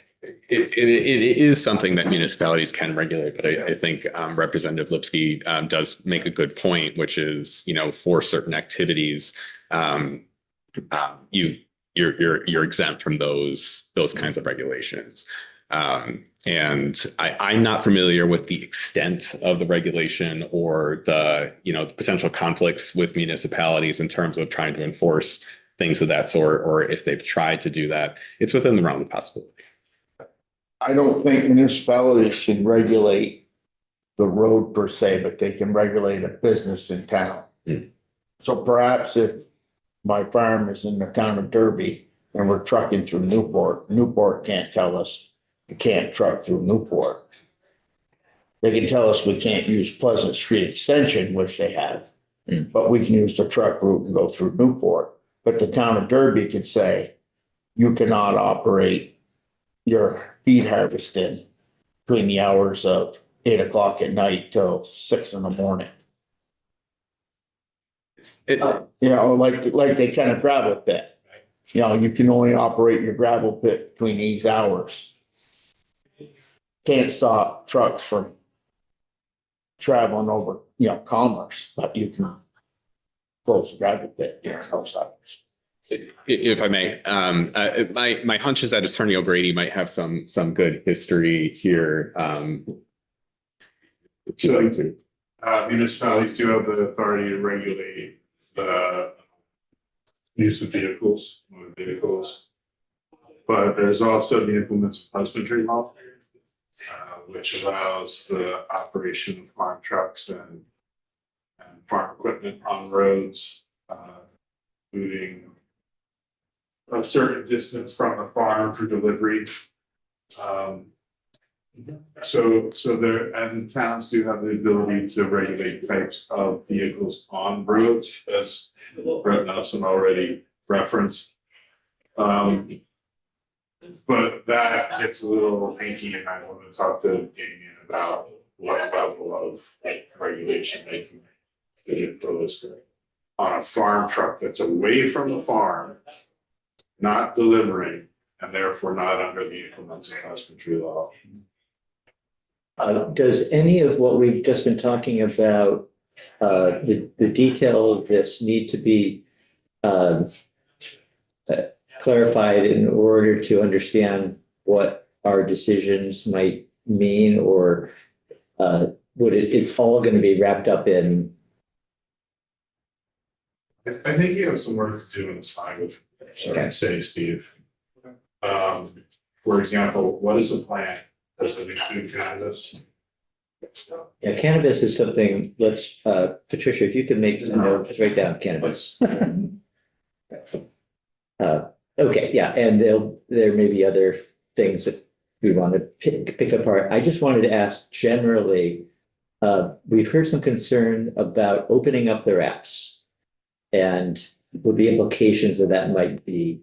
is something that municipalities can regulate, but I think Representative Lipsky does make a good point, which is, you know, for certain activities, you're exempt from those kinds of regulations. And I'm not familiar with the extent of the regulation or the, you know, the potential conflicts with municipalities in terms of trying to enforce things of that sort, or if they've tried to do that. It's within the realm of possibility. I don't think municipalities should regulate the road per se, but they can regulate a business in town. So perhaps if my farm is in the town of Derby and we're trucking through Newport can't tell us you can't truck through Newport. They can tell us we can't use Pleasant Street Extension, which they have, but we can use the truck route and go through Newport. But the town of Derby could say, you cannot operate your feed harvesting between the hours of 8 o'clock at night till 6 in the morning. You know, like they kind of gravel pit. You know, you can only operate your gravel pit between these hours. Can't stop trucks from traveling over, you know, Commerce, but you can close the gravel pit during those hours. If I may, my hunch is that Attorney O'Grady might have some good history here. If you'd like to. Municipalities do have the authority to regulate the use of vehicles, motor vehicles. But there's also the implements of husbandry law, which allows the operation of farm trucks and farm equipment on roads, including a certain distance from the farm for delivery. So there, and towns do have the ability to regulate types of vehicles on roads, as Brett Nelson already referenced. But that gets a little hinky, and I want to talk to Damien about what level of regulation they can impose on a farm truck that's away from the farm not delivering, and therefore not under the implements of husbandry law. Does any of what we've just been talking about, the detail of this need to be clarified in order to understand what our decisions might mean, or it's all going to be wrapped up in? I think you have some work to do in this language, Okay. say, Steve. For example, what is a plant? Does it include cannabis? Yeah, cannabis is something, Patricia, if you could make a note, just write down cannabis. Okay, yeah, and there may be other things that we want to pick apart. I just wanted to ask generally, we've heard some concern about opening up the wraps. And what the implications of that might be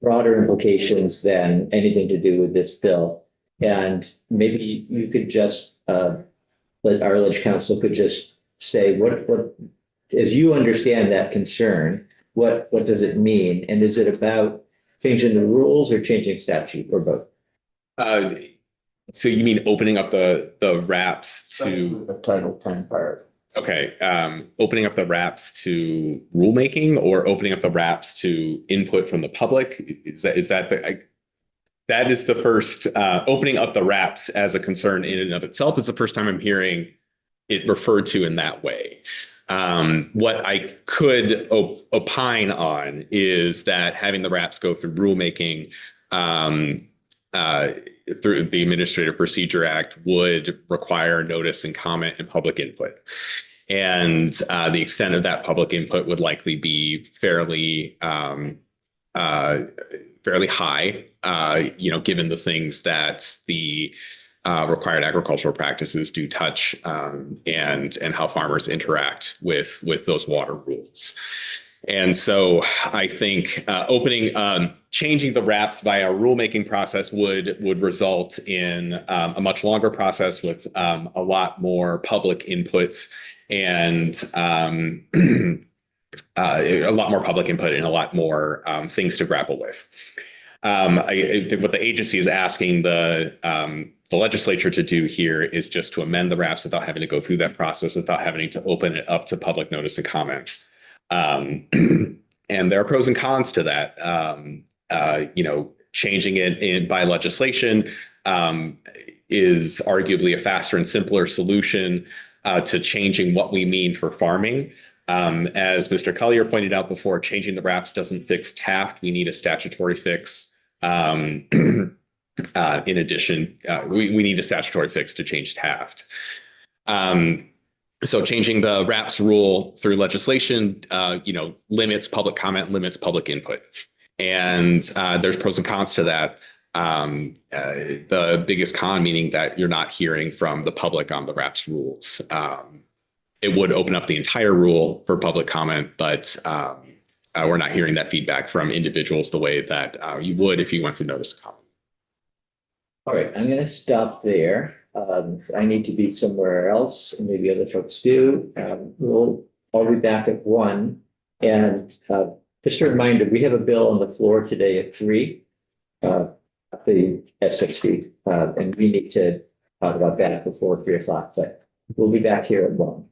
broader implications than anything to do with this bill. And maybe you could just, let our village council could just say, what, as you understand that concern, what does it mean? And is it about changing the rules or changing statute, or both? So you mean opening up the wraps to, The Title 10 part. okay, opening up the wraps to rulemaking, or opening up the wraps to input from the public? Is that that is the first, opening up the wraps as a concern in and of itself is the first time I'm hearing it referred to in that way. What I could opine on is that having the wraps go through rulemaking through the Administrative Procedure Act would require notice and comment and public input. And the extent of that public input would likely be fairly high, given the things that the required agricultural practices do touch, and how farmers interact with those water rules. And so I think changing the wraps via a rulemaking process would result in a much longer process with a lot more public input and a lot more public input and a lot more things to grapple with. I think what the agency is asking the legislature to do here is just to amend the wraps without having to go through that process, without having to open it up to public notice and comment. And there are pros and cons to that. Changing it by legislation is arguably a faster and simpler solution to changing what we mean for farming. As Mr. Collier pointed out before, changing the wraps doesn't fix Taft. We need a statutory fix. In addition, we need a statutory fix to change Taft. So changing the wraps rule through legislation, limits public comment, limits public input. And there's pros and cons to that. The biggest con meaning that you're not hearing from the public on the wraps rules. It would open up the entire rule for public comment, but we're not hearing that feedback from individuals the way that you would if you went through notice of comment. All right, I'm going to stop there. I need to be somewhere else, and maybe other folks do. I'll be back at 1. And just a reminder, we have a bill on the floor today at 3, the S60, and we need to talk about that before 3 o'clock. So we'll be back here at 1.